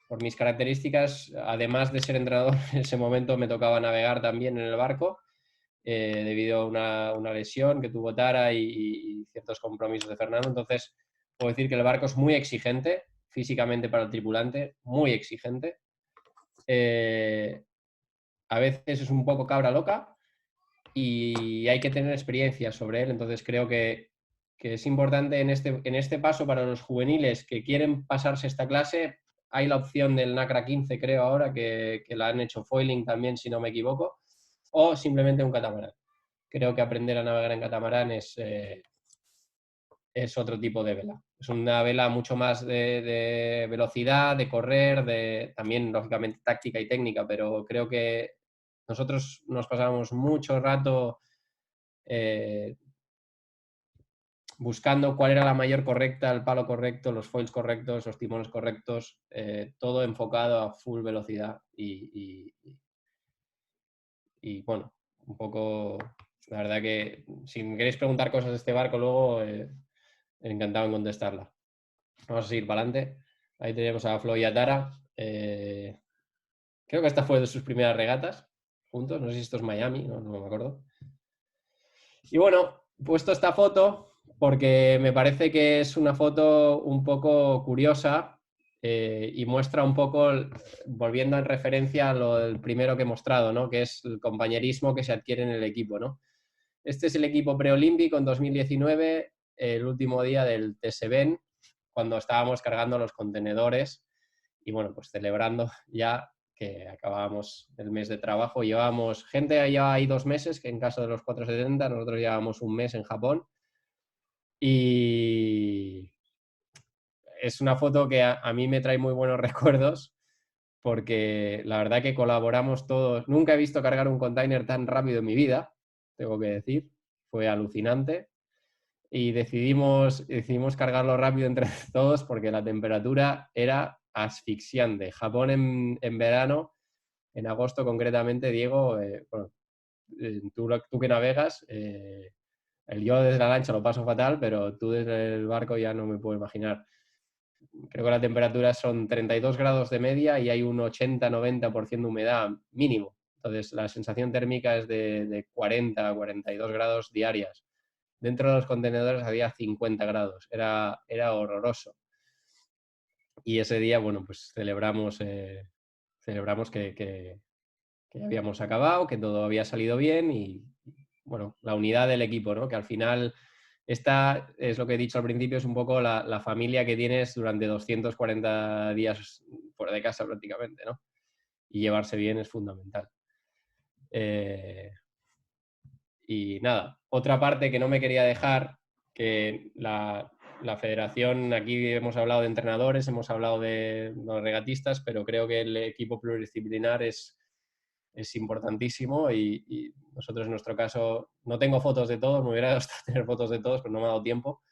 Speaker 2: por mis características, además de ser entrenador, en ese momento me tocaba navegar también en el barco, debido a una lesión que tuvo Tara y ciertos compromisos de Fernando. Entonces, puedo decir que el barco es muy exigente, físicamente para el tripulante, muy exigente. A veces es un poco cabra loca y hay que tener experiencia sobre él. Entonces, creo que es importante en este paso para los juveniles que quieren pasarse esta clase. Hay la opción del Nacra 15, creo ahora, que la han hecho foiling también, si no me equivoco, o simplemente un catamarán. Creo que aprender a navegar en catamarán es otro tipo de vela. Es una vela mucho más de velocidad, de correr, también, lógicamente, táctica y técnica, pero creo que nosotros nos pasamos mucho rato buscando cuál era la mayor correcta, el palo correcto, los foils correctos, los timones correctos, todo enfocado a full velocidad y bueno, un poco, la verdad que si me queréis preguntar cosas de este barco luego, encantado en contestarla. Vamos a seguir para adelante. Ahí tenemos a Flo y a Tara. Creo que esta fue de sus primeras regatas juntos, no sé si esto es Miami, no me acuerdo. Y bueno, he puesto esta foto porque me parece que es una foto un poco curiosa y muestra un poco, volviendo en referencia a lo del primero que he mostrado, ¿no? Que es el compañerismo que se adquiere en el equipo, ¿no? Este es el equipo preolímpico en 2019, el último día del TSB, cuando estábamos cargando los contenedores y bueno, pues celebrando ya que acabábamos el mes de trabajo. Llevábamos, gente lleva ahí 2 meses, que en caso de los 470, nosotros llevábamos un mes en Japón. Y es una foto que a mí me trae muy buenos recuerdos, porque la verdad que colaboramos todos. Nunca he visto cargar un container tan rápido en mi vida, tengo que decir. Fue alucinante. Y decidimos cargarlo rápido entre todos porque la temperatura era asfixiante. Japón en verano, en agosto concretamente, Diego, bueno, tú que navegas, yo desde la lancha lo paso fatal, pero tú desde el barco ya no me puedo imaginar. Creo que la temperatura son 32 grados de media y hay un 80-90% de humedad mínimo. Entonces la sensación térmica es de 40-42 grados diarias. Dentro de los contenedores había 50 grados. Era horroroso. Y ese día, bueno, pues celebramos que habíamos acabado, que todo había salido bien y, bueno, la unidad del equipo, ¿no? Que al final, esta es lo que he dicho al principio, es un poco la familia que tienes durante 240 días fuera de casa prácticamente, ¿no? Y llevarse bien es fundamental. Y nada, otra parte que no me quería dejar, que la federación, aquí hemos hablado de entrenadores, hemos hablado de los regatistas, pero creo que el equipo pluridisciplinar es importantísimo y nosotros en nuestro caso, no tengo fotos de todos, me hubiera gustado tener fotos de todos, pero no me ha dado tiempo,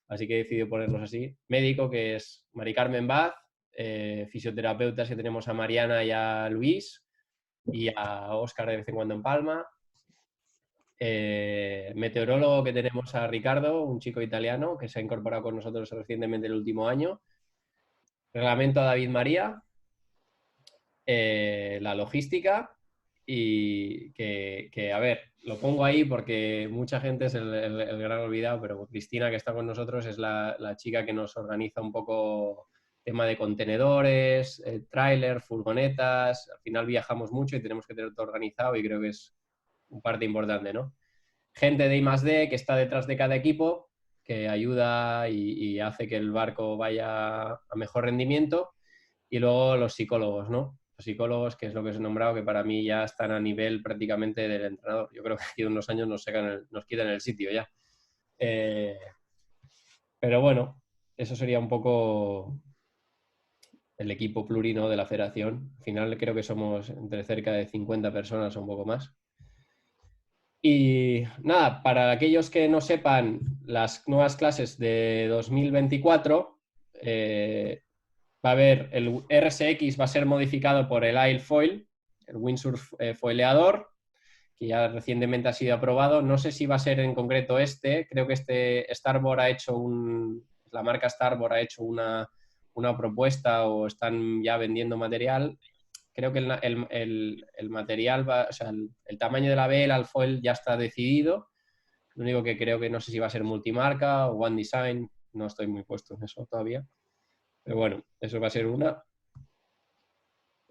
Speaker 2: así que he decidido ponerlos así. Médico, que es Mari Carmen Baz, fisioterapeutas que tenemos a Mariana y a Luis, y a Óscar de vez en cuando en Palma. Meteorólogo, que tenemos a Ricardo, un chico italiano que se ha incorporado con nosotros recientemente el último año. Reglamento a David María. La logística y que, a ver, lo pongo ahí porque mucha gente es el gran olvidado, pero Cristina, que está con nosotros, es la chica que nos organiza un poco tema de contenedores, tráiler, furgonetas. Al final viajamos mucho y tenemos que tener todo organizado y creo que es un parte importante, ¿no? Gente de I+D que está detrás de cada equipo, que ayuda y hace que el barco vaya a mejor rendimiento. Y luego los psicólogos, ¿no? Los psicólogos, que es lo que os he nombrado, que para mí ya están a nivel prácticamente del entrenador. Yo creo que aquí de unos años nos quitan el sitio ya. Pero bueno, eso sería un poco el equipo plurino de la federación. Al final creo que somos entre cerca de 50 personas o un poco más. Y nada, para aquellos que no sepan las nuevas clases de 2024, va a haber el RSX, va a ser modificado por el Airfoil, el windsurf foileador, que ya recientemente ha sido aprobado. No sé si va a ser en concreto creo que Starboard ha hecho la marca Starboard ha hecho una propuesta o están ya vendiendo material. Creo que el material, o sea, el tamaño de la vela, el foil ya está decidido. Lo único que creo que no sé si va a ser multimarca o One Design, no estoy muy puesto en eso todavía. Pero bueno, eso va a ser una.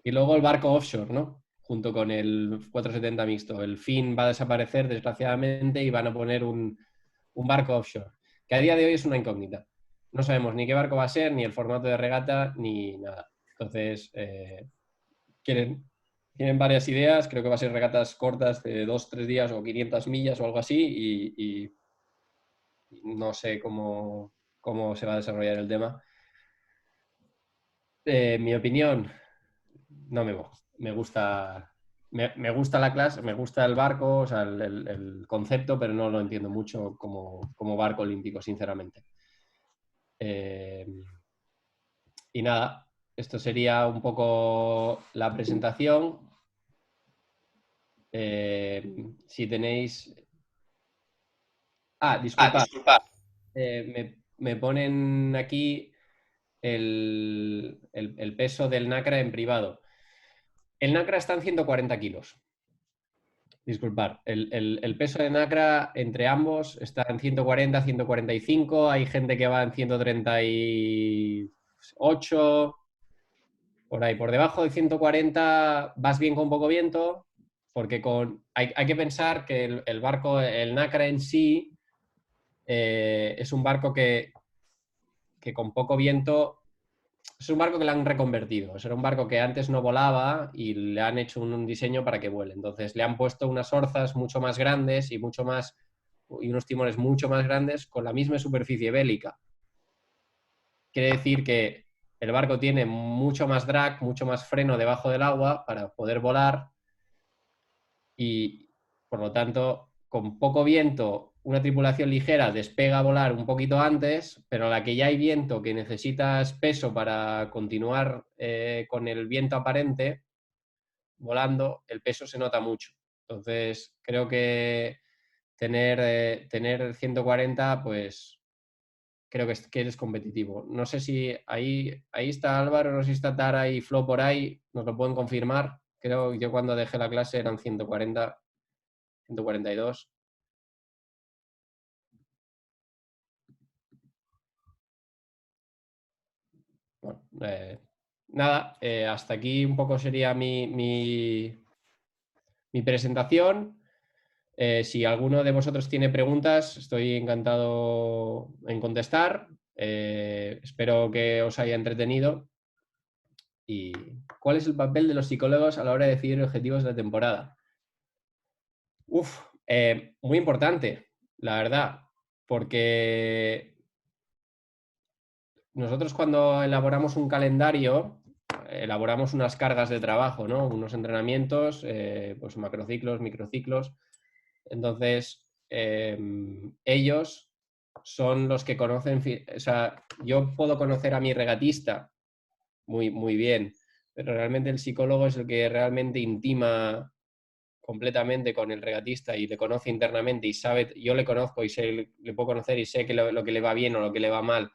Speaker 2: Y luego el barco offshore, ¿no? Junto con el 470 mixto. El fin va a desaparecer, desgraciadamente, y van a poner un barco offshore, que a día de hoy es una incógnita. No sabemos ni qué barco va a ser, ni el formato de regata, ni nada. Entonces, tienen varias ideas. Creo que va a ser regatas cortas de 2-3 días o 500 millas o algo así, y no sé cómo se va a desarrollar el tema. Mi opinión, no me gusta. Me gusta la clase, me gusta el barco, o sea, el concepto, pero no lo entiendo mucho como barco olímpico, sinceramente. Y nada, esto sería un poco la presentación. Si tenéis... disculpad. Me ponen aquí el peso del NACRA en privado. El NACRA está en 140 kilos. Disculpad. El peso de NACRA entre ambos está en 140, 145. Hay gente que va en 138. Por ahí, por debajo de 140 vas bien con poco viento, porque hay que pensar que el barco, el NACRA en sí, es un barco que con poco viento es un barco que le han reconvertido. Era un barco que antes no volaba y le han hecho un diseño para que vuele. Entonces le han puesto unas orzas mucho más grandes y unos timones mucho más grandes con la misma superficie bélica. Quiere decir que el barco tiene mucho más drag, mucho más freno debajo del agua para poder volar y, por lo tanto, con poco viento, una tripulación ligera despega a volar un poquito antes, pero a la que ya hay viento que necesitas peso para continuar con el viento aparente volando, el peso se nota mucho. Entonces, creo que tener 140, pues creo que eres competitivo. No sé si ahí está Álvaro, no sé si está Tara y Flo por ahí, nos lo pueden confirmar. Creo que yo cuando dejé la clase eran 140, 142. Bueno, nada, hasta aquí un poco sería mi presentación. Si alguno de vosotros tiene preguntas, estoy encantado en contestar. Espero que os haya entretenido. ¿Y cuál es el papel de los psicólogos a la hora de decidir objetivos de la temporada? Muy importante, la verdad, porque nosotros cuando elaboramos un calendario, elaboramos unas cargas de trabajo, ¿no? Unos entrenamientos, pues macrociclos, microciclos. Entonces, ellos son los que conocen, o sea, yo puedo conocer a mi regatista muy, muy bien, pero realmente el psicólogo es el que realmente intima completamente con el regatista y le conoce internamente y sabe, yo le conozco y le puedo conocer y sé que lo que le va bien o lo que le va mal,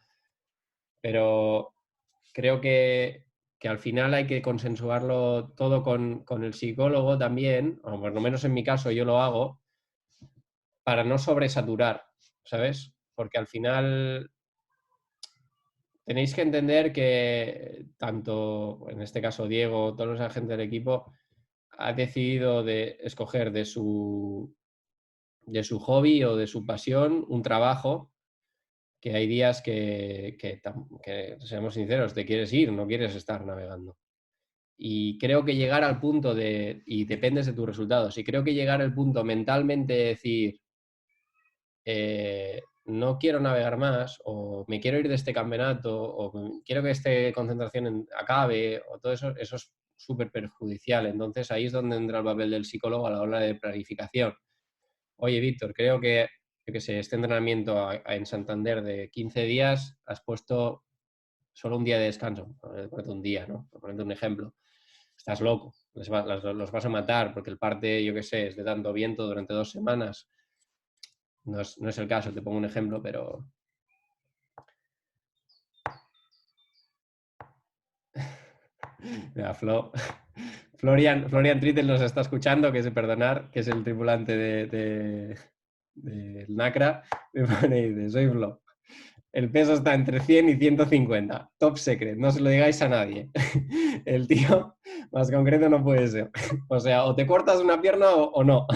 Speaker 2: pero creo que al final hay que consensuarlo todo con el psicólogo también, o por lo menos en mi caso yo lo hago, para no sobresaturar, ¿sabes? Porque al final tenéis que entender que tanto, en este caso Diego, todos los agentes del equipo, ha decidido de escoger de su hobby o de su pasión un trabajo que hay días que, seamos sinceros, te quieres ir, no quieres estar navegando. Y creo que llegar al punto y dependes de tus resultados, y creo que llegar al punto mentalmente de decir, no quiero navegar más, o me quiero ir de este campeonato, o quiero que esta concentración acabe, o todo eso, eso es súper perjudicial. Entonces ahí es donde entra el papel del psicólogo a la hora de planificación. Oye, Víctor, creo que, yo qué sé, este entrenamiento en Santander de 15 días has puesto solo un día de descanso, por un día, ¿no? Por ponerte un ejemplo. Estás loco, los vas a matar porque el parte, yo qué sé, es de tanto viento durante 2 semanas. No es el caso, te pongo un ejemplo, pero... Mira, Florian Trittel nos está escuchando, que es perdonar, que es el tripulante del NACRA. Me pone y dice, soy Flo. El peso está entre 100 y 150. Top secret, no se lo digáis a nadie. El tío más concreto no puede ser. O sea, o te cortas una pierna o no.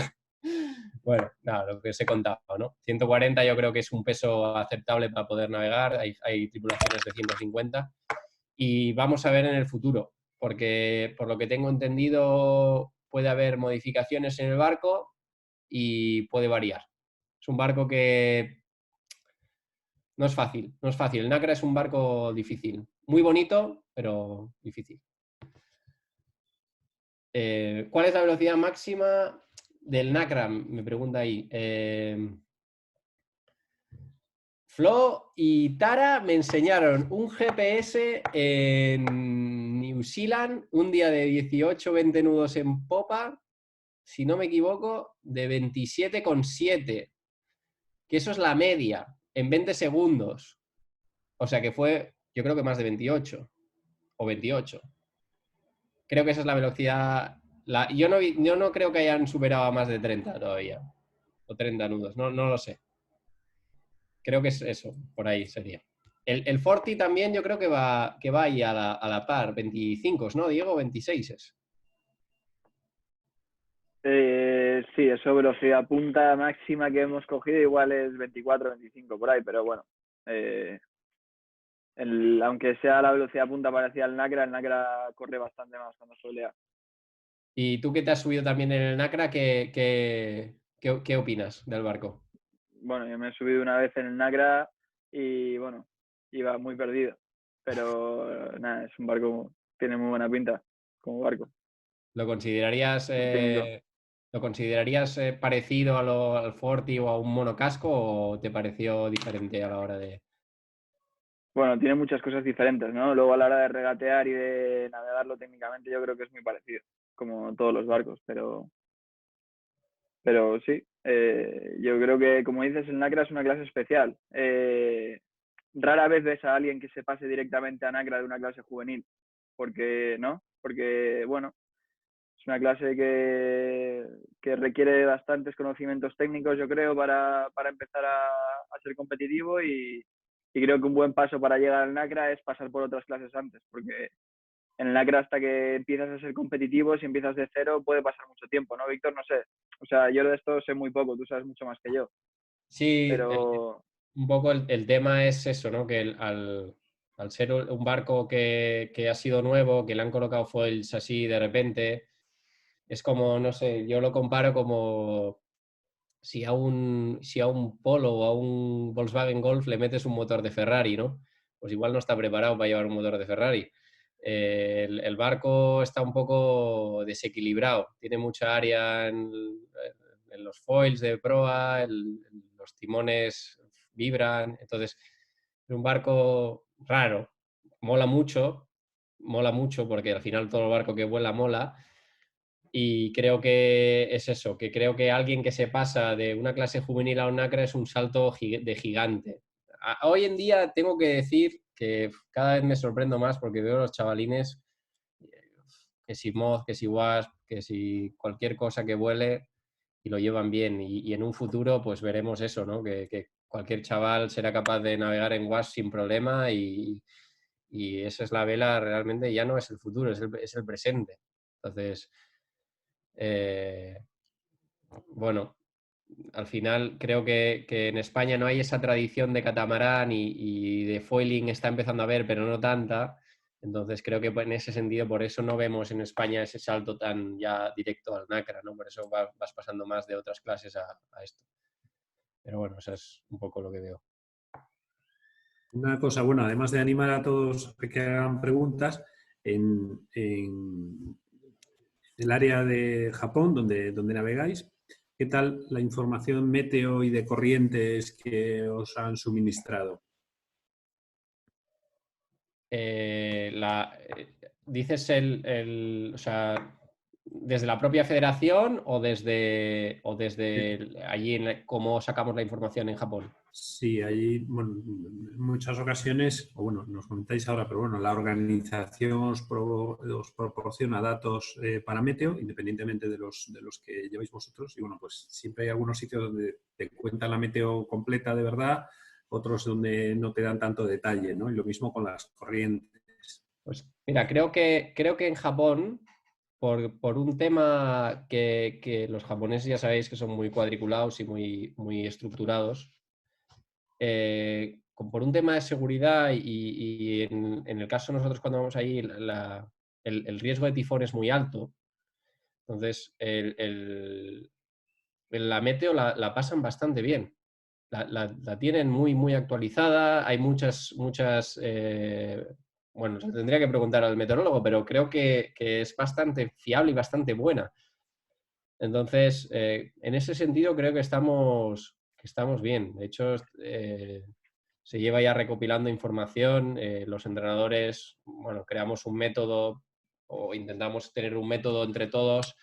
Speaker 2: Bueno, nada, lo que os he contado, ¿no? 140 yo creo que es un peso aceptable para poder navegar. Hay tripulaciones de 150. Y vamos a ver en el futuro, porque por lo que tengo entendido puede haber modificaciones en el barco y puede variar. Es un barco que no es fácil, no es fácil. El NACRA es un barco difícil. Muy bonito, pero difícil. ¿Cuál es la velocidad máxima del NACRA? Me pregunta ahí. Flo y Tara me enseñaron un GPS en New Zealand, un día de 18-20 nudos en popa, si no me equivoco, de 27,7, que eso es la media, en 20 segundos. O sea que fue, yo creo que más de 28 o 28. Creo que esa es la velocidad. Yo no creo que hayan superado a más de 30 todavía, o 30 nudos, no lo sé. Creo que es eso, por ahí sería. El Forti también yo creo que va ahí a la par, 25, ¿no, Diego? 26 es.
Speaker 3: Sí, eso, velocidad punta máxima que hemos cogido igual es 24, 25 por ahí, pero bueno. Aunque sea la velocidad punta parecida al NACRA, el NACRA corre bastante más cuando solea.
Speaker 2: Y tú que te has subido también en el NACRA, ¿qué opinas del barco?
Speaker 3: Bueno, yo me he subido una vez en el NACRA y bueno, iba muy perdido. Pero nada, es un barco, tiene muy buena pinta como barco.
Speaker 2: ¿Lo considerarías,
Speaker 3: Muy técnico.
Speaker 2: parecido al Forti o a un monocasco o te pareció diferente a la hora de...?
Speaker 3: Bueno, tiene muchas cosas diferentes, ¿no? Luego a la hora de regatear y de navegarlo técnicamente yo creo que es muy parecido, como todos los barcos, pero sí, yo creo que, como dices, el NACRA es una clase especial. Rara vez ves a alguien que se pase directamente a NACRA de una clase juvenil, porque, ¿no? Porque, bueno, es una clase que requiere bastantes conocimientos técnicos, yo creo, para empezar a ser competitivo y creo que un buen paso para llegar al NACRA es pasar por otras clases antes, porque en el NACRA hasta que empiezas a ser competitivo, si empiezas de cero, puede pasar mucho tiempo, ¿no, Víctor? No sé. O sea, yo de esto sé muy poco, tú sabes mucho más que yo.
Speaker 2: Sí,
Speaker 3: Pero
Speaker 2: un poco el tema es eso, ¿no? Que al ser un barco que ha sido nuevo, que le han colocado foils así de repente, es como, no sé, yo lo comparo como si a un Polo o a un Volkswagen Golf le metes un motor de Ferrari, ¿no? Pues igual no está preparado para llevar un motor de Ferrari. El barco está un poco desequilibrado, tiene mucha área en los foils de proa, los timones vibran, entonces es un barco raro, mola mucho porque al final todo el barco que vuela mola. Y creo que es eso, que creo que alguien que se pasa de una clase juvenil a un NACRA es un salto de gigante. Hoy en día tengo que decir que cada vez me sorprendo más porque veo a los chavalines, que si Moz, que si Wasp, que si cualquier cosa que vuele y lo llevan bien. Y en un futuro pues veremos eso, ¿no? Que cualquier chaval será capaz de navegar en Wasp sin problema y esa es la vela realmente, ya no es el futuro, es el presente. Entonces... Eh, bueno, al final creo que en España no hay esa tradición de catamarán y de foiling está empezando a haber, pero no tanta. Entonces creo que en ese sentido, por eso no vemos en España ese salto tan ya directo al NACRA, ¿no? Por eso vas pasando más de otras clases a esto. Pero bueno, eso es un poco lo que veo.
Speaker 1: Una cosa, bueno, además de animar a todos a que hagan preguntas, en el área de Japón, donde navegáis, ¿qué tal la información meteo y de corrientes que os han suministrado?
Speaker 2: ¿Dices o sea, desde la propia federación o desde allí cómo sacamos la información en Japón?
Speaker 1: Sí, allí, bueno, en muchas ocasiones, o bueno, nos comentáis ahora, pero bueno, la organización os proporciona datos para meteo, independientemente de los que lleváis vosotros. Y bueno, pues siempre hay algunos sitios donde te cuentan la meteo completa de verdad, otros donde no te dan tanto detalle, ¿no? Y lo mismo con las corrientes.
Speaker 2: Pues mira, creo que en Japón, por un tema que los japoneses ya sabéis que son muy cuadriculados y muy estructurados, por un tema de seguridad y en el caso de nosotros cuando vamos ahí, el riesgo de tifón es muy alto. Entonces, la meteo la pasan bastante bien. La tienen muy actualizada. Hay muchas. Bueno, se tendría que preguntar al meteorólogo, pero creo que es bastante fiable y bastante buena. Entonces, en ese sentido creo que estamos bien. De hecho, se lleva ya recopilando información. Los entrenadores, bueno, creamos un método o intentamos tener un método entre todos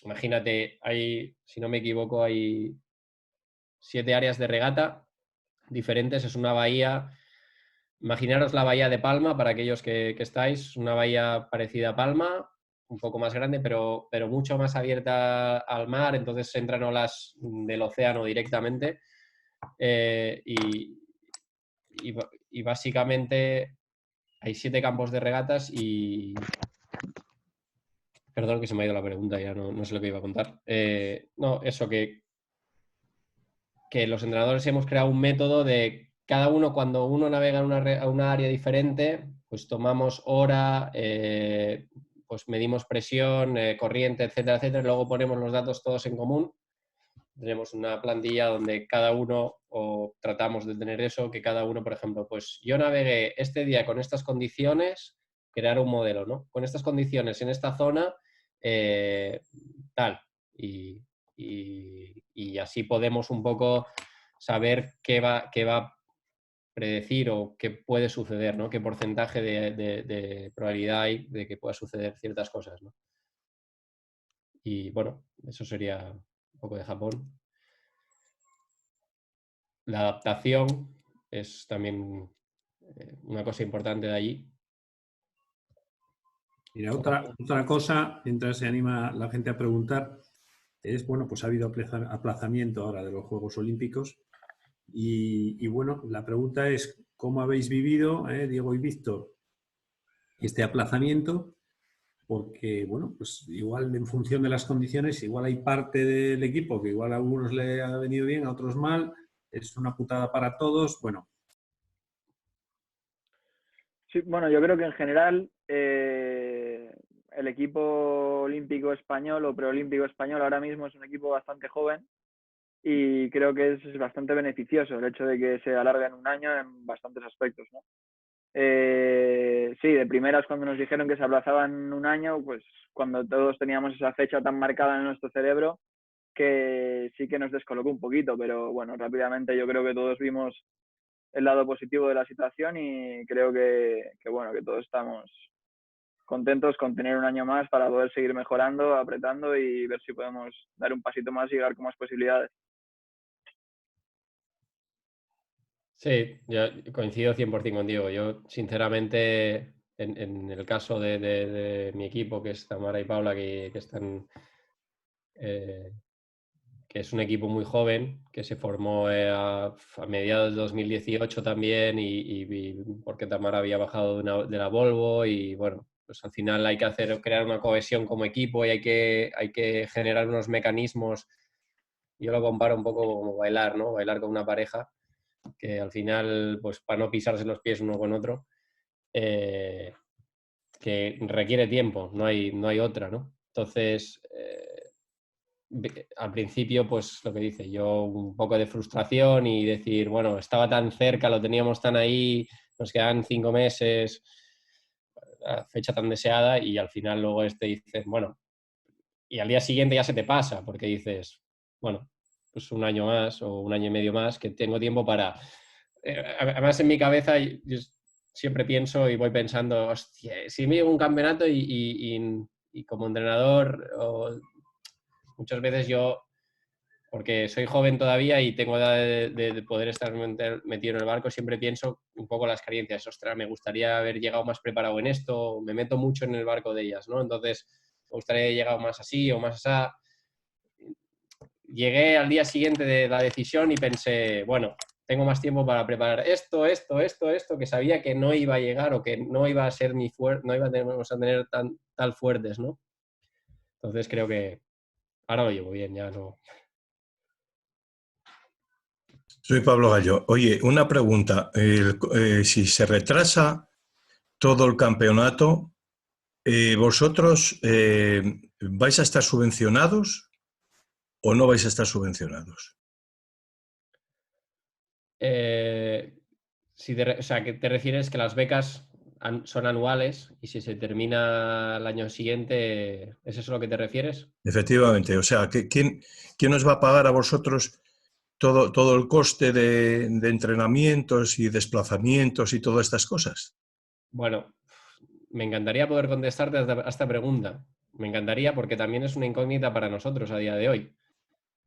Speaker 2: imagínate, si no me equivoco, hay 7 áreas de regata diferentes. Es una bahía. Imaginaros la bahía de Palma, para aquellos que estáis, una bahía parecida a Palma, un poco más grande, pero mucho más abierta al mar, entonces entran olas del océano directamente. Y básicamente hay 7 campos de regatas y... Perdón que se me ha ido la pregunta, ya no sé lo que iba a contar. No, eso que los entrenadores hemos creado un método de cada uno, cuando uno navega a una área diferente, pues tomamos hora, pues medimos presión, corriente, etcétera, etcétera, y luego ponemos los datos todos en común. Tenemos una plantilla donde cada uno, o tratamos de tener eso, que cada uno, por ejemplo, pues yo navegué este día con estas condiciones, crear un modelo, ¿no? Con estas condiciones en esta zona, tal. Y así podemos un poco saber qué va a predecir o qué puede suceder, ¿no? Qué porcentaje de probabilidad hay de que pueda suceder ciertas cosas, ¿no? Y bueno, eso sería un poco de Japón. La adaptación es también una cosa importante de allí.
Speaker 1: Mira, otra cosa, mientras se anima la gente a preguntar, es, bueno, pues ha habido aplazamiento ahora de los Juegos Olímpicos y bueno, la pregunta es, ¿cómo habéis vivido, Diego y Víctor, este aplazamiento? Porque, bueno, pues igual en función de las condiciones, igual hay parte del equipo que igual a algunos le ha venido bien, a otros mal, es una putada para todos, bueno.
Speaker 3: Sí, bueno, yo creo que en general el equipo olímpico español o preolímpico español ahora mismo es un equipo bastante joven y creo que es bastante beneficioso el hecho de que se alargue en un año en bastantes aspectos, ¿no? Sí, de primeras cuando nos dijeron que se aplazaban un año, pues cuando todos teníamos esa fecha tan marcada en nuestro cerebro, que sí que nos descolocó un poquito, pero bueno, rápidamente yo creo que todos vimos el lado positivo de la situación y creo que bueno, que todos estamos contentos con tener un año más para poder seguir mejorando, apretando y ver si podemos dar un pasito más y llegar con más posibilidades.
Speaker 2: Sí, yo coincido 100% con Diego. Yo, sinceramente, en el caso de mi equipo, que es Tamara y Paula, que están, que es un equipo muy joven, que se formó a mediados de 2018 también, y porque Tamara había bajado de la Volvo, y bueno, pues al final hay que crear una cohesión como equipo y hay que generar unos mecanismos. Yo lo comparo un poco como bailar, ¿no? Bailar con una pareja que al final, pues para no pisarse los pies uno con otro, que requiere tiempo, no hay otra, ¿no? Entonces, al principio, pues lo que dice, yo un poco de frustración y decir, bueno, estaba tan cerca, lo teníamos tan ahí, nos quedan 5 meses, la fecha tan deseada, y al final luego dices, bueno, y al día siguiente ya se te pasa, porque dices, bueno, pues un año más o un año y medio más que tengo tiempo para... además en mi cabeza yo siempre pienso y voy pensando, hostia, si me llevo un campeonato y como entrenador, muchas veces yo, porque soy joven todavía y tengo edad de poder estar metido en el barco, siempre pienso un poco las carencias, ostras, me gustaría haber llegado más preparado en esto, me meto mucho en el barco de ellas, ¿no? Entonces, me gustaría haber llegado más así o más así. Llegué al día siguiente de la decisión y pensé, bueno, tengo más tiempo para preparar esto, que sabía que no iba a llegar o que no iba a ser ni fuerte, no iba a tener tal fuertes, ¿no? Entonces creo que ahora lo llevo bien, ya no.
Speaker 5: Soy Pablo Gallo. Oye, una pregunta. Si se retrasa todo el campeonato, ¿vosotros vais a estar subvencionados o no vais a estar subvencionados?
Speaker 2: O sea, que te refieres que las becas son anuales y si se termina el año siguiente, ¿es eso a lo que te refieres?
Speaker 5: Efectivamente. O sea, ¿quién os va a pagar a vosotros todo el coste de entrenamientos y desplazamientos y todas estas cosas?
Speaker 2: Bueno, me encantaría poder contestarte a esta pregunta. Me encantaría porque también es una incógnita para nosotros a día de hoy.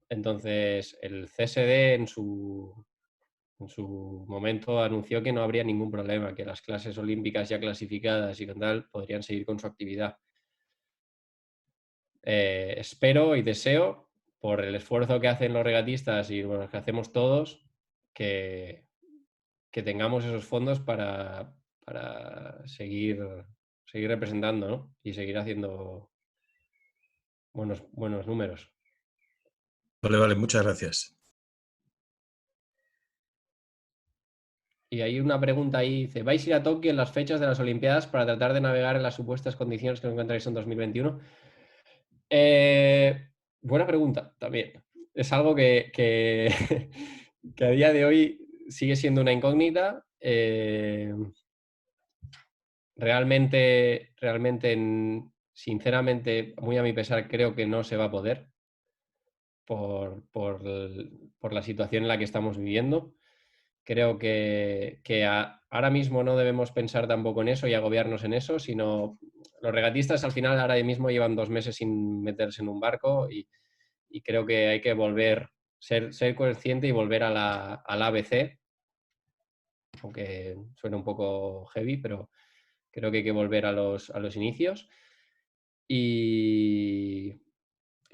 Speaker 2: Entonces, el CSD en su momento anunció que no habría ningún problema, que las clases olímpicas ya clasificadas y tal podrían seguir con su actividad. Espero y deseo, por el esfuerzo que hacen los regatistas y bueno, que hacemos todos, que tengamos esos fondos para seguir representando, ¿no? Y seguir haciendo buenos números.
Speaker 5: Vale, muchas gracias.
Speaker 2: y hay una pregunta ahí, dice, ¿vais a ir a Tokio en las fechas de las Olimpiadas para tratar de navegar en las supuestas condiciones que encontráis en 2021? Buena pregunta también. Es algo que a día de hoy sigue siendo una incógnita. Realmente, sinceramente, muy a mi pesar, creo que no se va a poder por la situación en la que estamos viviendo. Creo que ahora mismo no debemos pensar tampoco en eso y agobiarnos en eso, sino los regatistas al final ahora mismo llevan 2 meses sin meterse en un barco y creo que hay que volver, ser consciente y volver al ABC, aunque suena un poco heavy, pero creo que hay que volver a los inicios. Y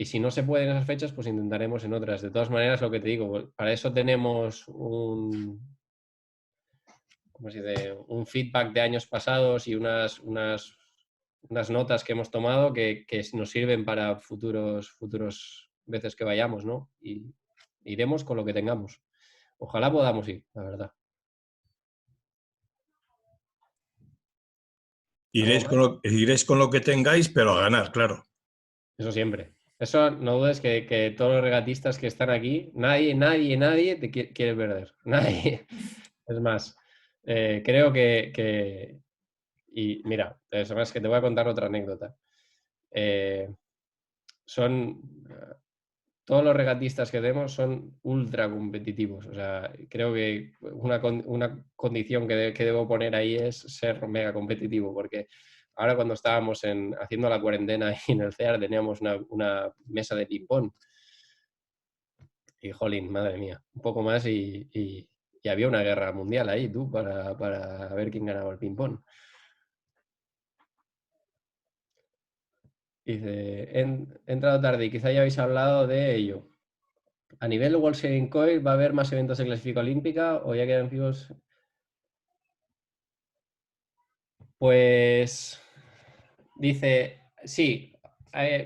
Speaker 2: si no se puede en esas fechas, pues intentaremos en otras. De todas maneras, lo que te digo, para eso tenemos un feedback de años pasados y unas notas que hemos tomado que nos sirven para futuros veces que vayamos, ¿no? Y iremos con lo que tengamos. Ojalá podamos ir, la verdad.
Speaker 5: Iréis con lo que tengáis, pero a ganar, claro.
Speaker 2: Eso siempre. Eso no dudes que todos los regatistas que están aquí, nadie te quiere perder. Nadie. Es más, creo que... Y mira, es más que te voy a contar otra anécdota. Todos los regatistas que tenemos son ultra competitivos. O sea, creo que una condición que debo poner ahí es ser mega competitivo, porque ahora cuando estábamos haciendo la cuarentena ahí en el CEAR teníamos una mesa de ping-pong. Y jolín, madre mía, un poco más y había una guerra mundial ahí, tú, para ver quién ganaba el ping-pong. Dice, he entrado tarde y quizá ya habéis hablado de ello. A nivel World Sailing Coil, ¿va a haber más eventos de clasificación olímpica o ya quedan fijos? Pues dice, sí,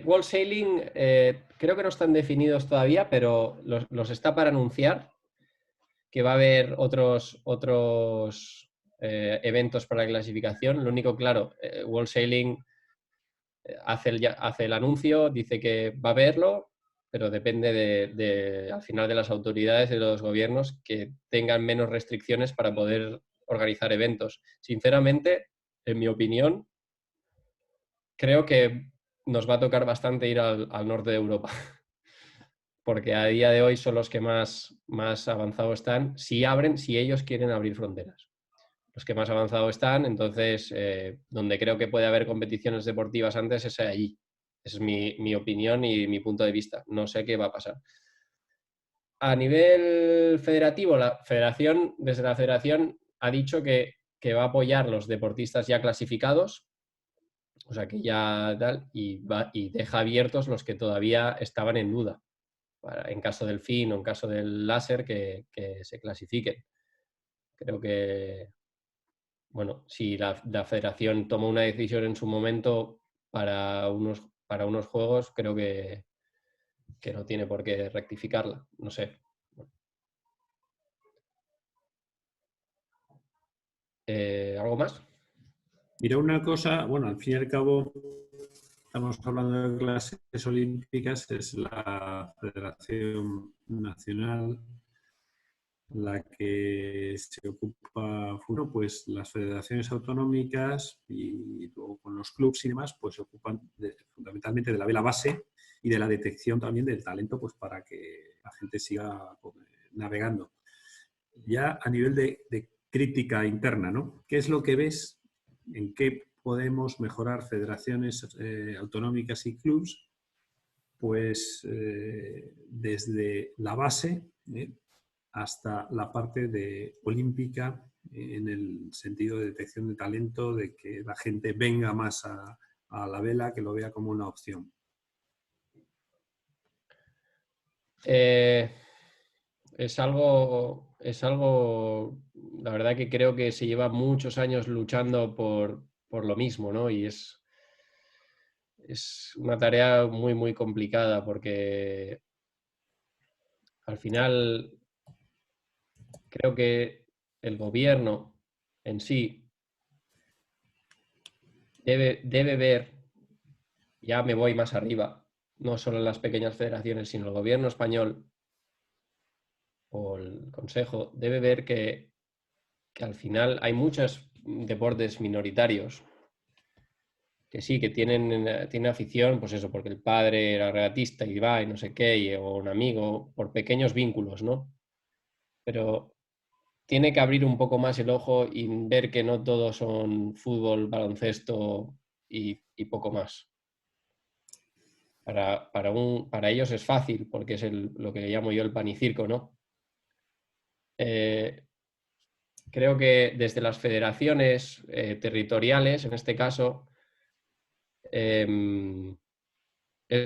Speaker 2: World Sailing creo que no están definidos todavía, pero los está para anunciar, que va a haber otros eventos para la clasificación. Lo único, claro, World Sailing hace el anuncio, dice que va a haberlo, pero depende al final de las autoridades y de los gobiernos que tengan menos restricciones para poder organizar eventos. Sinceramente, en mi opinión, creo que nos va a tocar bastante ir al norte de Europa, porque a día de hoy son los que más avanzados están, si ellos quieren abrir fronteras. Los que más avanzados están, entonces, donde creo que puede haber competiciones deportivas antes es allí. Esa es mi opinión y mi punto de vista. No sé qué va a pasar. A nivel federativo, desde la federación ha dicho que va a apoyar los deportistas ya clasificados, o sea que ya tal, y deja abiertos los que todavía estaban en duda, en caso del FIN o en caso del láser, que se clasifiquen. Creo que, bueno, si la federación toma una decisión en su momento para unos juegos, creo que no tiene por qué rectificarla. No sé. ¿Algo más?
Speaker 1: Mira, una cosa, bueno, al fin y al cabo, estamos hablando de clases olímpicas, es la Federación Nacional la que se ocupa, bueno, pues las federaciones autonómicas y luego con los clubs y demás, pues se ocupan fundamentalmente de la vela base y de la detección también del talento, pues para que la gente siga navegando. Ya a nivel de crítica interna, ¿no? ¿Qué es lo que ves? ¿En qué podemos mejorar federaciones autonómicas y clubs? Pues desde la base hasta la parte de olímpica, en el sentido de detección de talento, de que la gente venga más a la vela, que lo vea como una opción.
Speaker 2: Es algo, la verdad que creo que se lleva muchos años luchando por lo mismo, ¿no? Y es una tarea muy, muy complicada porque al final creo que el gobierno en sí debe ver, ya me voy más arriba, no solo las pequeñas federaciones, sino el gobierno español o el Consejo, debe ver que al final hay muchos deportes minoritarios que sí, que tienen afición, pues eso, porque el padre era regatista y va y no sé qué, o un amigo, por pequeños vínculos, ¿no? Pero tiene que abrir un poco más el ojo y ver que no todos son fútbol, baloncesto y poco más. Para ellos es fácil, porque es lo que llamo yo el pan y circo, ¿no? Creo que desde las federaciones territoriales, en este caso, es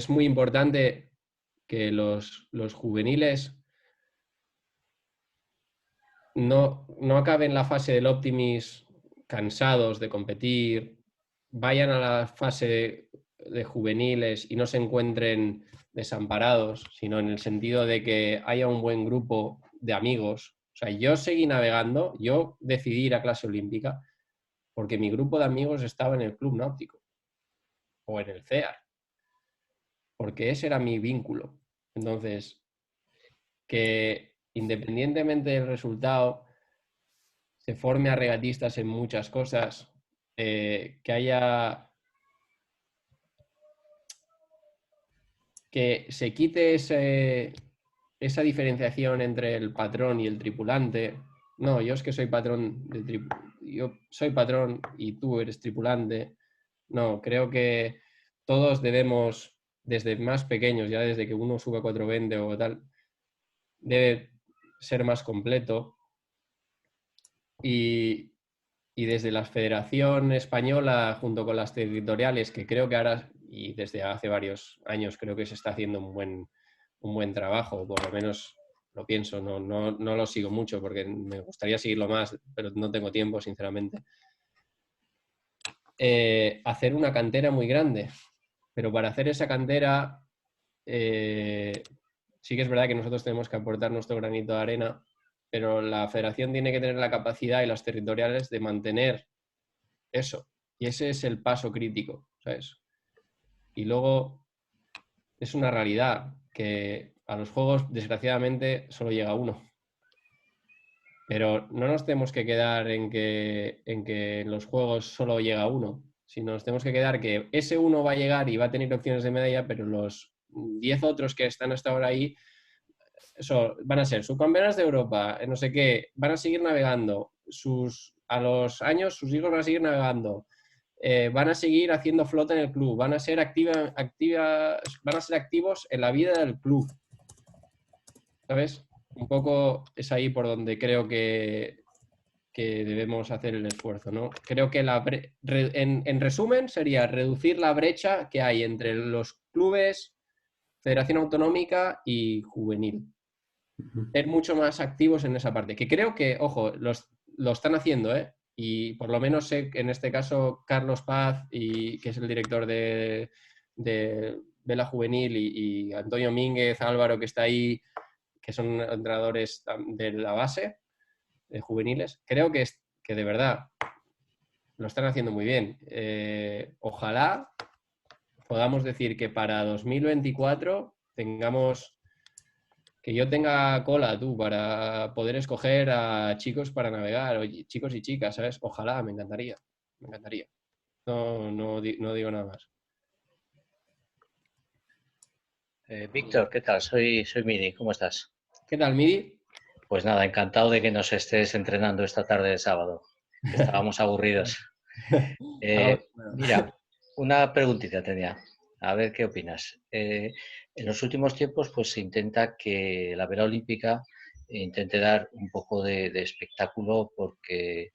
Speaker 2: muy importante que los juveniles no acaben la fase del Optimis cansados de competir, vayan a la fase de juveniles y no se encuentren desamparados, sino en el sentido de que haya un buen grupo de amigos. O sea, yo seguí navegando, yo decidí ir a clase olímpica porque mi grupo de amigos estaba en el Club Náutico o en el CEAR, porque ese era mi vínculo. Entonces, que independientemente del resultado, se forme a regatistas en muchas cosas, que se quite esa diferenciación entre el patrón y el tripulante. No, yo es que soy patrón yo soy patrón y tú eres tripulante. No, creo que todos debemos, desde más pequeños, ya desde que uno sube a 420 o tal, debe ser más completo. Y desde la Federación Española, junto con las territoriales, que creo que ahora, y desde hace varios años, creo que se está haciendo un buen trabajo, por lo menos lo pienso, no lo sigo mucho porque me gustaría seguirlo más, pero no tengo tiempo, sinceramente. Hacer una cantera muy grande, pero para hacer esa cantera sí que es verdad que nosotros tenemos que aportar nuestro granito de arena, pero la federación tiene que tener la capacidad y las territoriales de mantener eso. Y ese es el paso crítico, ¿sabes? Y luego es una realidad que a los juegos, desgraciadamente, solo llega uno. Pero no nos tenemos que quedar en que en los juegos solo llega uno, sino nos tenemos que quedar que ese uno va a llegar y va a tener opciones de medalla, pero los 10 otros que están hasta ahora ahí, eso, van a ser subcampeones de Europa, no sé qué, van a seguir navegando, a los años sus hijos van a seguir navegando, van a seguir haciendo flota en el club, van a ser van a ser activos en la vida del club, ¿sabes? Un poco es ahí por donde creo que debemos hacer el esfuerzo, ¿no? Creo que en resumen sería reducir la brecha que hay entre los clubes, Federación Autonómica y Juvenil. Ser mucho más activos en esa parte, que creo que, ojo, lo están haciendo, ¿eh? Y por lo menos sé que en este caso Carlos Paz, que es el director de la Juvenil, y Antonio Mínguez, Álvaro, que está ahí, que son entrenadores de la base, de juveniles, creo que de verdad lo están haciendo muy bien. Ojalá podamos decir que para 2024 que yo tenga cola, tú, para poder escoger a chicos para navegar, o chicos y chicas, ¿sabes? Ojalá, me encantaría, me encantaría. No digo nada más.
Speaker 6: Víctor, ¿qué tal? Soy Midi, ¿cómo estás?
Speaker 2: ¿Qué tal, Midi?
Speaker 6: Pues nada, encantado de que nos estés entrenando esta tarde de sábado. Estábamos aburridos. Mira, una preguntita tenía. A ver qué opinas. En los últimos tiempos, pues se intenta que la vela olímpica intente dar un poco de espectáculo porque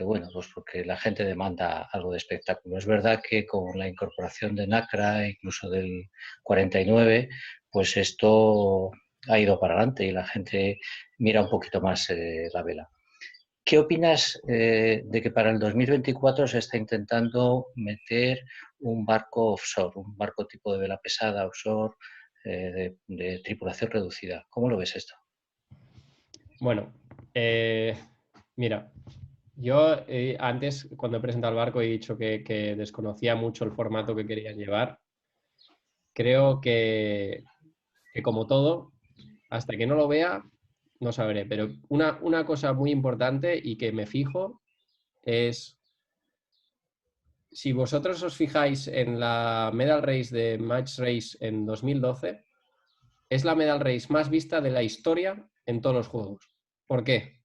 Speaker 6: bueno, pues porque la gente demanda algo de espectáculo. Es verdad que con la incorporación de NACRA, incluso del 49, pues esto ha ido para adelante y la gente mira un poquito más la vela. ¿Qué opinas de que para el 2024 se está intentando meter un barco offshore, un barco tipo de vela pesada offshore de tripulación reducida? ¿Cómo lo ves esto?
Speaker 2: Bueno, Mira, yo antes, cuando he presentado el barco, he dicho que desconocía mucho el formato que querían llevar. Creo que como todo, hasta que no lo vea, no sabré. Pero una cosa muy importante y que me fijo es, si vosotros os fijáis en la Medal Race de Match Race en 2012, es la Medal Race más vista de la historia en todos los juegos. ¿Por qué?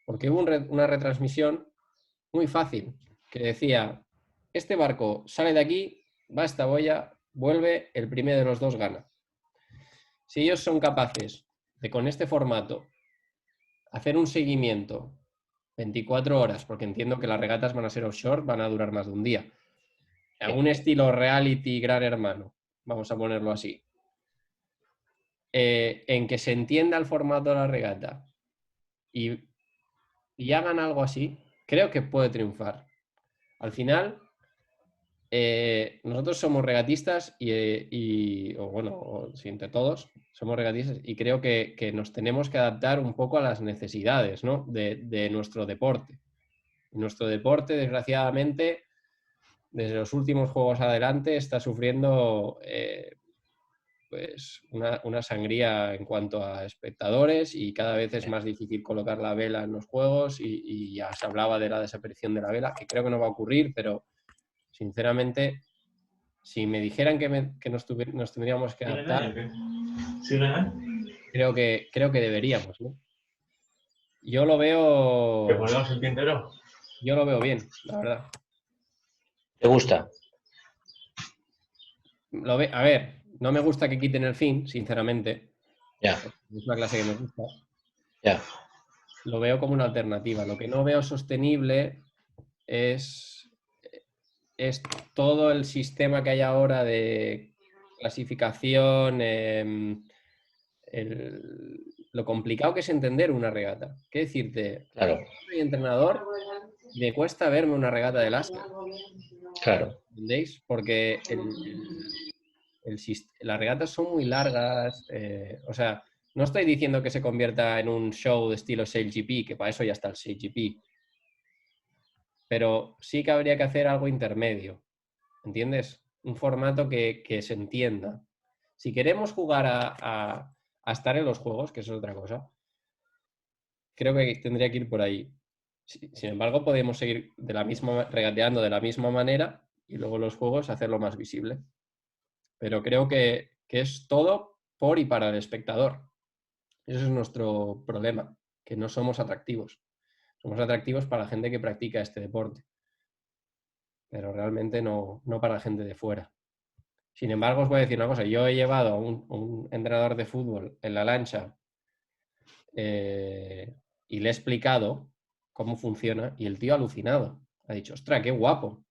Speaker 2: Porque hubo una retransmisión muy fácil que decía, este barco sale de aquí, va a esta boya, vuelve, el primero de los dos gana. Si ellos son capaces de, con este formato, hacer un seguimiento 24 horas, porque entiendo que las regatas van a ser offshore, van a durar más de un día, algún estilo reality Gran Hermano, vamos a ponerlo así, en que se entienda el formato de la regata y hagan algo así, creo que puede triunfar. Al final, nosotros somos regatistas entre todos somos regatistas y creo que nos tenemos que adaptar un poco a las necesidades, ¿no? de nuestro deporte. Nuestro deporte, desgraciadamente, desde los últimos juegos adelante, está sufriendo pues una sangría en cuanto a espectadores y cada vez es más difícil colocar la vela en los juegos y ya se hablaba de la desaparición de la vela, que creo que no va a ocurrir, pero sinceramente, si me dijeran que nos tendríamos que adaptar, creo que deberíamos, ¿no? Yo lo veo...
Speaker 7: ¿Te ponemos el tintero?
Speaker 2: Yo lo veo bien, la verdad.
Speaker 6: ¿Te gusta?
Speaker 2: A ver, no me gusta que quiten el fin, sinceramente.
Speaker 6: Ya,
Speaker 2: Es la clase que me gusta.
Speaker 6: ya.
Speaker 2: Lo veo como una alternativa. Lo que no veo sostenible es todo el sistema que hay ahora de clasificación, lo complicado que es entender una regata. ¿Qué decirte?
Speaker 6: Claro.
Speaker 2: Soy entrenador, me cuesta verme una regata de láser.
Speaker 6: Claro.
Speaker 2: ¿Entendéis? Porque las regatas son muy largas. O sea, no estoy diciendo que se convierta en un show de estilo SailGP, que para eso ya está el SailGP. Pero sí que habría que hacer algo intermedio. ¿Entiendes? Un formato que se entienda. Si queremos jugar a estar en los juegos, que eso es otra cosa, creo que tendría que ir por ahí. Sin embargo, podemos seguir regateando de la misma manera y luego los juegos hacerlo más visible. Pero creo que es todo por y para el espectador. Ese es nuestro problema, que no somos atractivos. Somos atractivos para la gente que practica este deporte, pero realmente no para la gente de fuera. Sin embargo, os voy a decir una cosa. Yo he llevado a un entrenador de fútbol en la lancha y le he explicado cómo funciona y el tío ha alucinado. Ha dicho, ostras, qué guapo.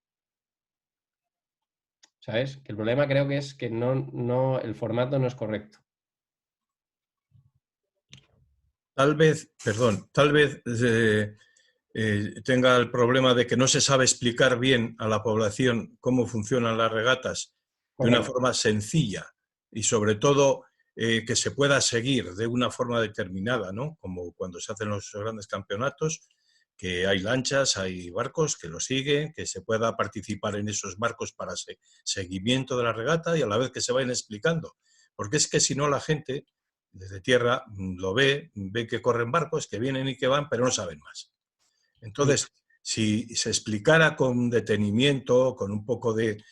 Speaker 2: ¿Sabes? Que el problema creo que es que el formato no es correcto.
Speaker 5: Tal vez tenga el problema de que no se sabe explicar bien a la población cómo funcionan las regatas de una forma sencilla y sobre todo que se pueda seguir de una forma determinada, ¿no? Como cuando se hacen los grandes campeonatos, que hay lanchas, hay barcos que lo siguen, que se pueda participar en esos barcos para seguimiento de la regata y a la vez que se vayan explicando. Porque es que si no la gente desde tierra lo ve que corren barcos, que vienen y que van, pero no saben más. Entonces, si se explicara con detenimiento, con un poco de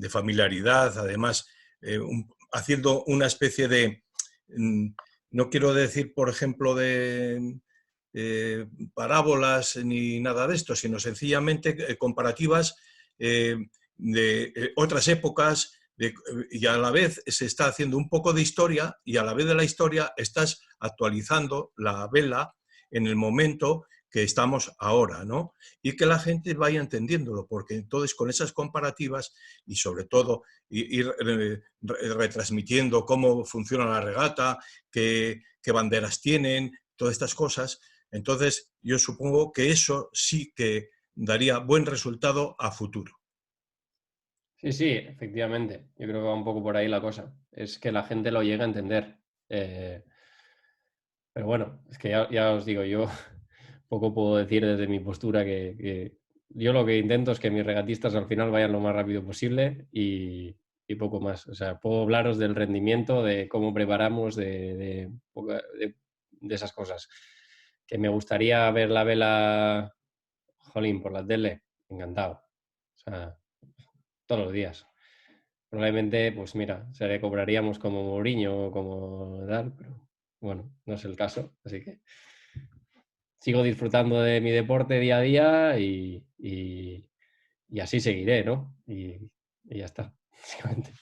Speaker 5: familiaridad, además, haciendo una especie de, no quiero decir, por ejemplo, de parábolas ni nada de esto, sino sencillamente comparativas de otras épocas, y a la vez se está haciendo un poco de historia y a la vez de la historia estás actualizando la vela en el momento que estamos ahora, ¿no? Y que la gente vaya entendiéndolo, porque entonces con esas comparativas y sobre todo ir retransmitiendo cómo funciona la regata, qué banderas tienen, todas estas cosas, entonces yo supongo que eso sí que daría buen resultado a futuro.
Speaker 2: Sí, efectivamente. Yo creo que va un poco por ahí la cosa. Es que la gente lo llegue a entender. Pero bueno, es que ya os digo, yo poco puedo decir desde mi postura que yo lo que intento es que mis regatistas al final vayan lo más rápido posible y poco más. O sea, puedo hablaros del rendimiento, de cómo preparamos, de esas cosas. Que me gustaría ver la vela, jolín, por la tele, encantado. O sea, todos los días. Probablemente, pues mira, se le cobraríamos como Mourinho o como tal, pero bueno, no es el caso, así que sigo disfrutando de mi deporte día a día y así seguiré, ¿no? Y ya está, básicamente.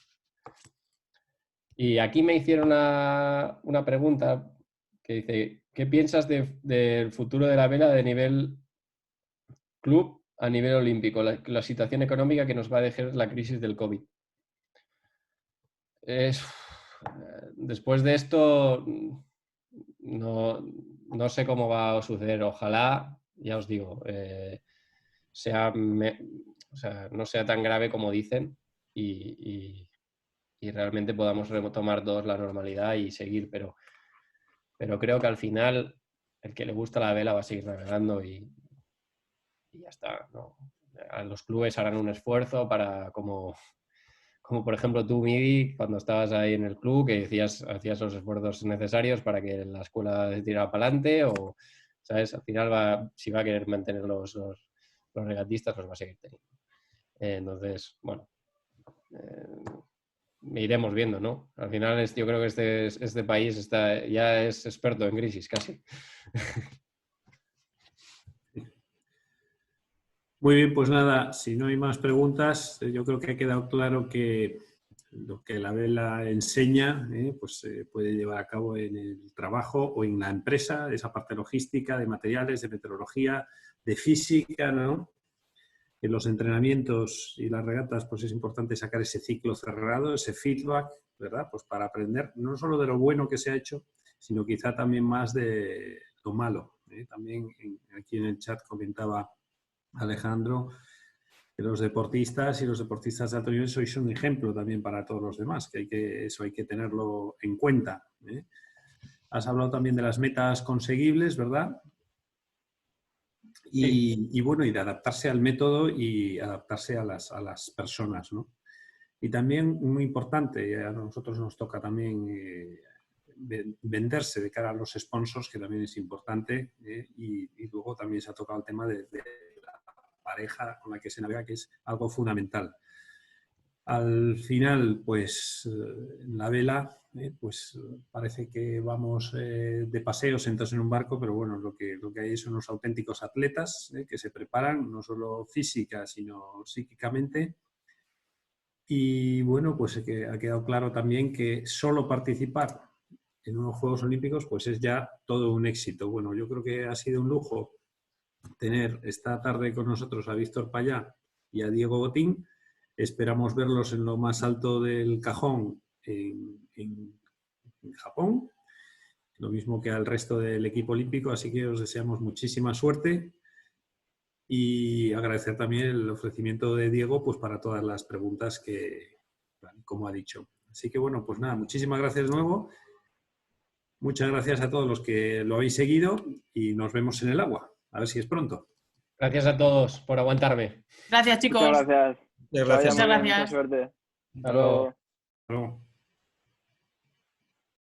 Speaker 2: Y aquí me hicieron una pregunta que dice, ¿qué piensas del futuro de la vela de nivel club a nivel olímpico? La situación económica que nos va a dejar la crisis del COVID. Después de esto, no sé cómo va a suceder. Ojalá, ya os digo, o sea, no sea tan grave como dicen y realmente podamos retomar todos la normalidad y seguir, pero creo que al final el que le gusta la vela va a seguir navegando y ya está, ¿no? Los clubes harán un esfuerzo para, como por ejemplo tú, Midi, cuando estabas ahí en el club, que hacías los esfuerzos necesarios para que la escuela se tirara para adelante, o, ¿sabes? Al final, si va a querer mantener los regatistas, los va a seguir teniendo. Entonces, bueno, iremos viendo, ¿no? Al final, yo creo que este país ya es experto en crisis, casi.
Speaker 1: Muy bien, pues nada, si no hay más preguntas, yo creo que ha quedado claro que lo que la vela enseña, pues se puede llevar a cabo en el trabajo o en la empresa, esa parte logística, de materiales, de meteorología, de física, ¿no? En los entrenamientos y las regatas, pues es importante sacar ese ciclo cerrado, ese feedback, ¿verdad? Pues para aprender no solo de lo bueno que se ha hecho, sino quizá también más de lo malo. También aquí en el chat comentaba Alejandro que los deportistas y los deportistas de alto nivel sois un ejemplo también para todos los demás, que eso hay que tenerlo en cuenta. Has hablado también de las metas conseguibles, ¿verdad? Y bueno, y de adaptarse al método y adaptarse a las personas, ¿no? Y también, muy importante, a nosotros nos toca también venderse de cara a los sponsors, que también es importante, y luego también se ha tocado el tema de la pareja con la que se navega, que es algo fundamental. Al final, pues, en la vela, pues parece que vamos de paseo sentados en un barco, pero bueno, lo que hay son unos auténticos atletas que se preparan, no solo física, sino psíquicamente. Y bueno, pues que ha quedado claro también que solo participar en unos Juegos Olímpicos, pues es ya todo un éxito. Bueno, yo creo que ha sido un lujo tener esta tarde con nosotros a Víctor Payá y a Diego Botín. Esperamos verlos en lo más alto del cajón en Japón, lo mismo que al resto del equipo olímpico, así que os deseamos muchísima suerte y agradecer también el ofrecimiento de Diego pues para todas las preguntas que, como ha dicho. Así que bueno, pues nada, muchísimas gracias de nuevo. Muchas gracias a todos los que lo habéis seguido y nos vemos en el agua. A ver si es pronto.
Speaker 2: Gracias a todos por aguantarme.
Speaker 7: Gracias, chicos.
Speaker 3: Muchas gracias.
Speaker 5: Gracias.
Speaker 3: Que vaya muy bien,
Speaker 7: Muchas
Speaker 3: mucha
Speaker 7: gracias.
Speaker 3: suerte.
Speaker 2: Hasta luego.
Speaker 1: Hasta luego.